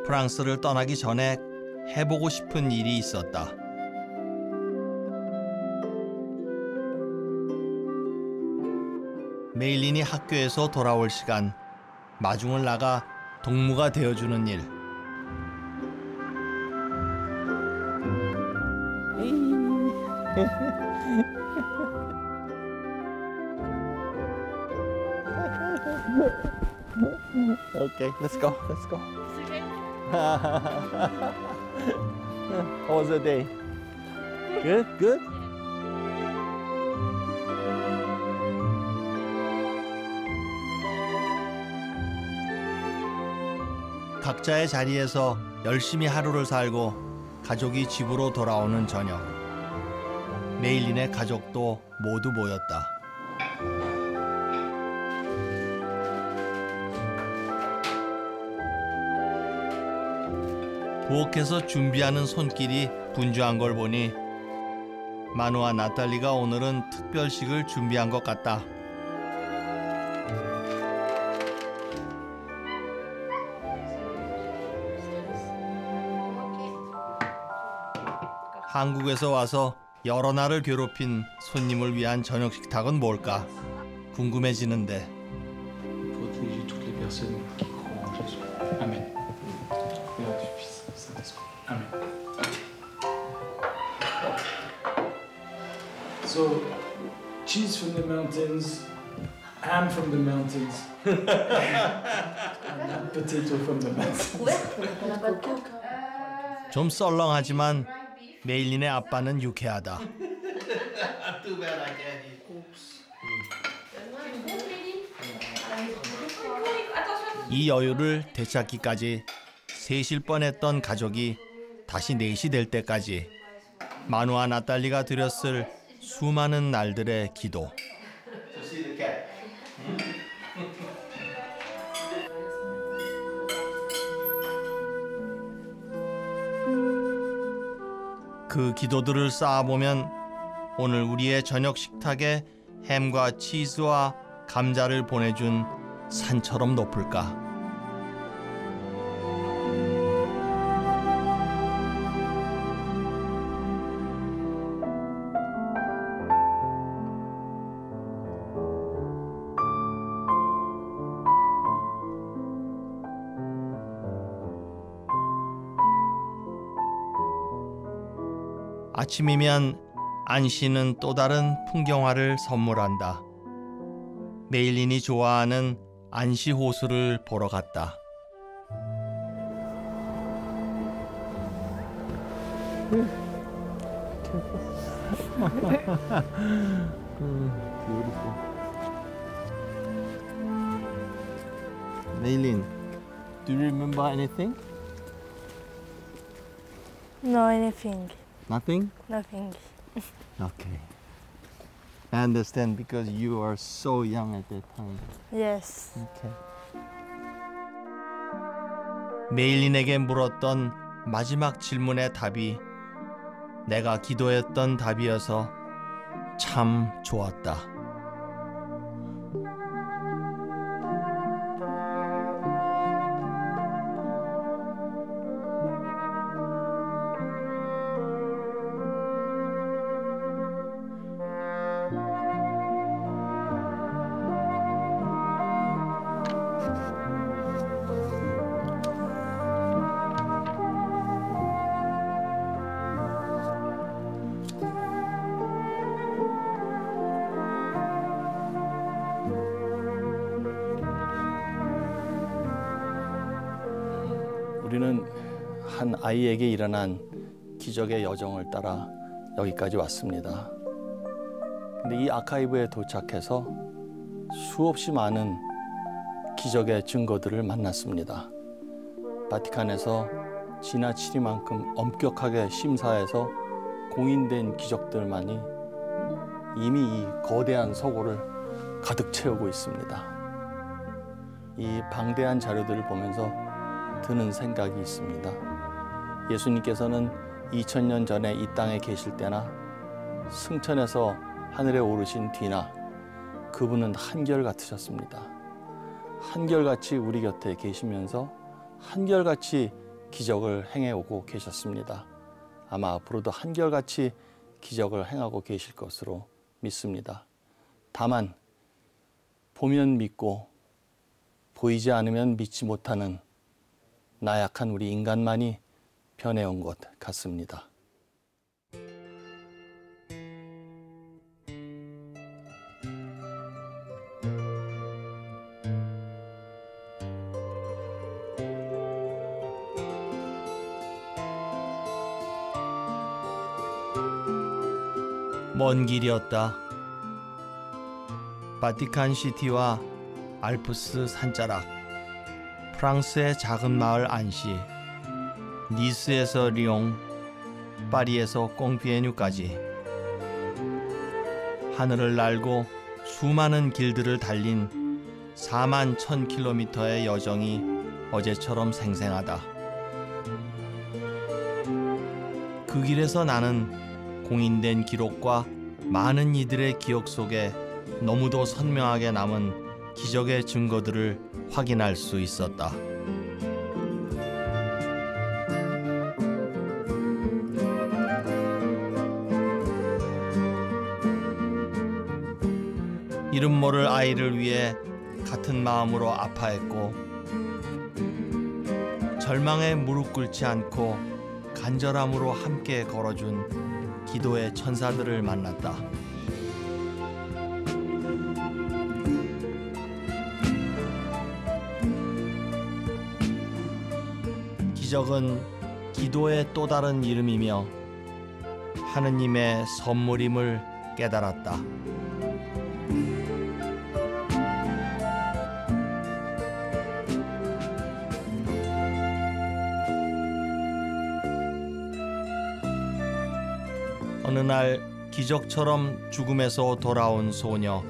프랑스를 떠나기 전에 해보고 싶은 일이 있었다. 메일린이 학교에서 돌아올 시간, 마중을 나가 동무가 되어주는 일. Okay, let's go. How was the day? Good? 각자의 자리에서 열심히 하루를 살고 가족이 집으로 돌아오는 저녁. 메일린의 가족도 모두 모였다. 부엌에서 준비하는 손길이 분주한 걸 보니 마누와 나탈리가 오늘은 특별식을 준비한 것 같다. 한국에서 와서 여러 날을 괴롭힌 손님을 위한 저녁 식탁은 뭘까? 궁금해지는데. 아멘. Amen. So, cheese from the mountains, ham from the mountains, and potato from the mountains. 좀 썰렁하지만 메일린의 아빠는 유쾌하다. 이 여유를 되찾기까지 셋일 뻔했던 가족이 다시 넷이 될 때까지 마누와 나탈리가 드렸을 수많은 날들의 기도. 그 기도들을 쌓아보면 오늘 우리의 저녁 식탁에 햄과 치즈와 감자를 보내준 산처럼 높을까? 아침이면 안시는 또 다른 풍경화를 선물한다. 메일린이 좋아하는 안시 호수를 보러 갔다. 메일린, do you remember anything? No, anything. Nothing? Nothing. Okay. I understand because you are so young at that time. Yes. Okay. 메일린에게 물었던 마지막 질문의 답이 내가 기도했던 답이어서 참 좋았다. 우리는 한 아이에게 일어난 기적의 여정을 따라 여기까지 왔습니다. 근데 이 아카이브에 도착해서 수없이 많은 기적의 증거들을 만났습니다. 바티칸에서 지나치리만큼 엄격하게 심사해서 공인된 기적들만이 이미 이 거대한 서고를 가득 채우고 있습니다. 이 방대한 자료들을 보면서 드는 생각이 있습니다. 예수님께서는 2000년 전에 이 땅에 계실 때나 승천해서 하늘에 오르신 뒤나 그분은 한결같으셨습니다. 한결같이 우리 곁에 계시면서 한결같이 기적을 행해오고 계셨습니다. 아마 앞으로도 한결같이 기적을 행하고 계실 것으로 믿습니다. 다만 보면 믿고 보이지 않으면 믿지 못하는 나약한 우리 인간만이 변해온 것 같습니다. 먼 길이었다. 바티칸 시티와 알프스 산자락, 프랑스의 작은 마을 안시, 니스에서 리옹, 파리에서 꽁피에뉴까지 하늘을 날고 수많은 길들을 달린 4만 1000km의 여정이 어제처럼 생생하다. 그 길에서 나는 공인된 기록과 많은 이들의 기억 속에 너무도 선명하게 남은 기적의 증거들을 확인할 수 있었다. 이름 모를 아이를 위해 같은 마음으로 아파했고 절망에 무릎 꿇지 않고 간절함으로 함께 걸어준 기도의 천사들을 만났다. 기적은 기도의 또 다른 이름이며 하느님의 선물임을 깨달았다. 어느 날 기적처럼 죽음에서 돌아온 소녀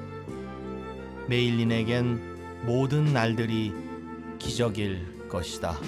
메일린에겐 모든 날들이 기적일 것이다.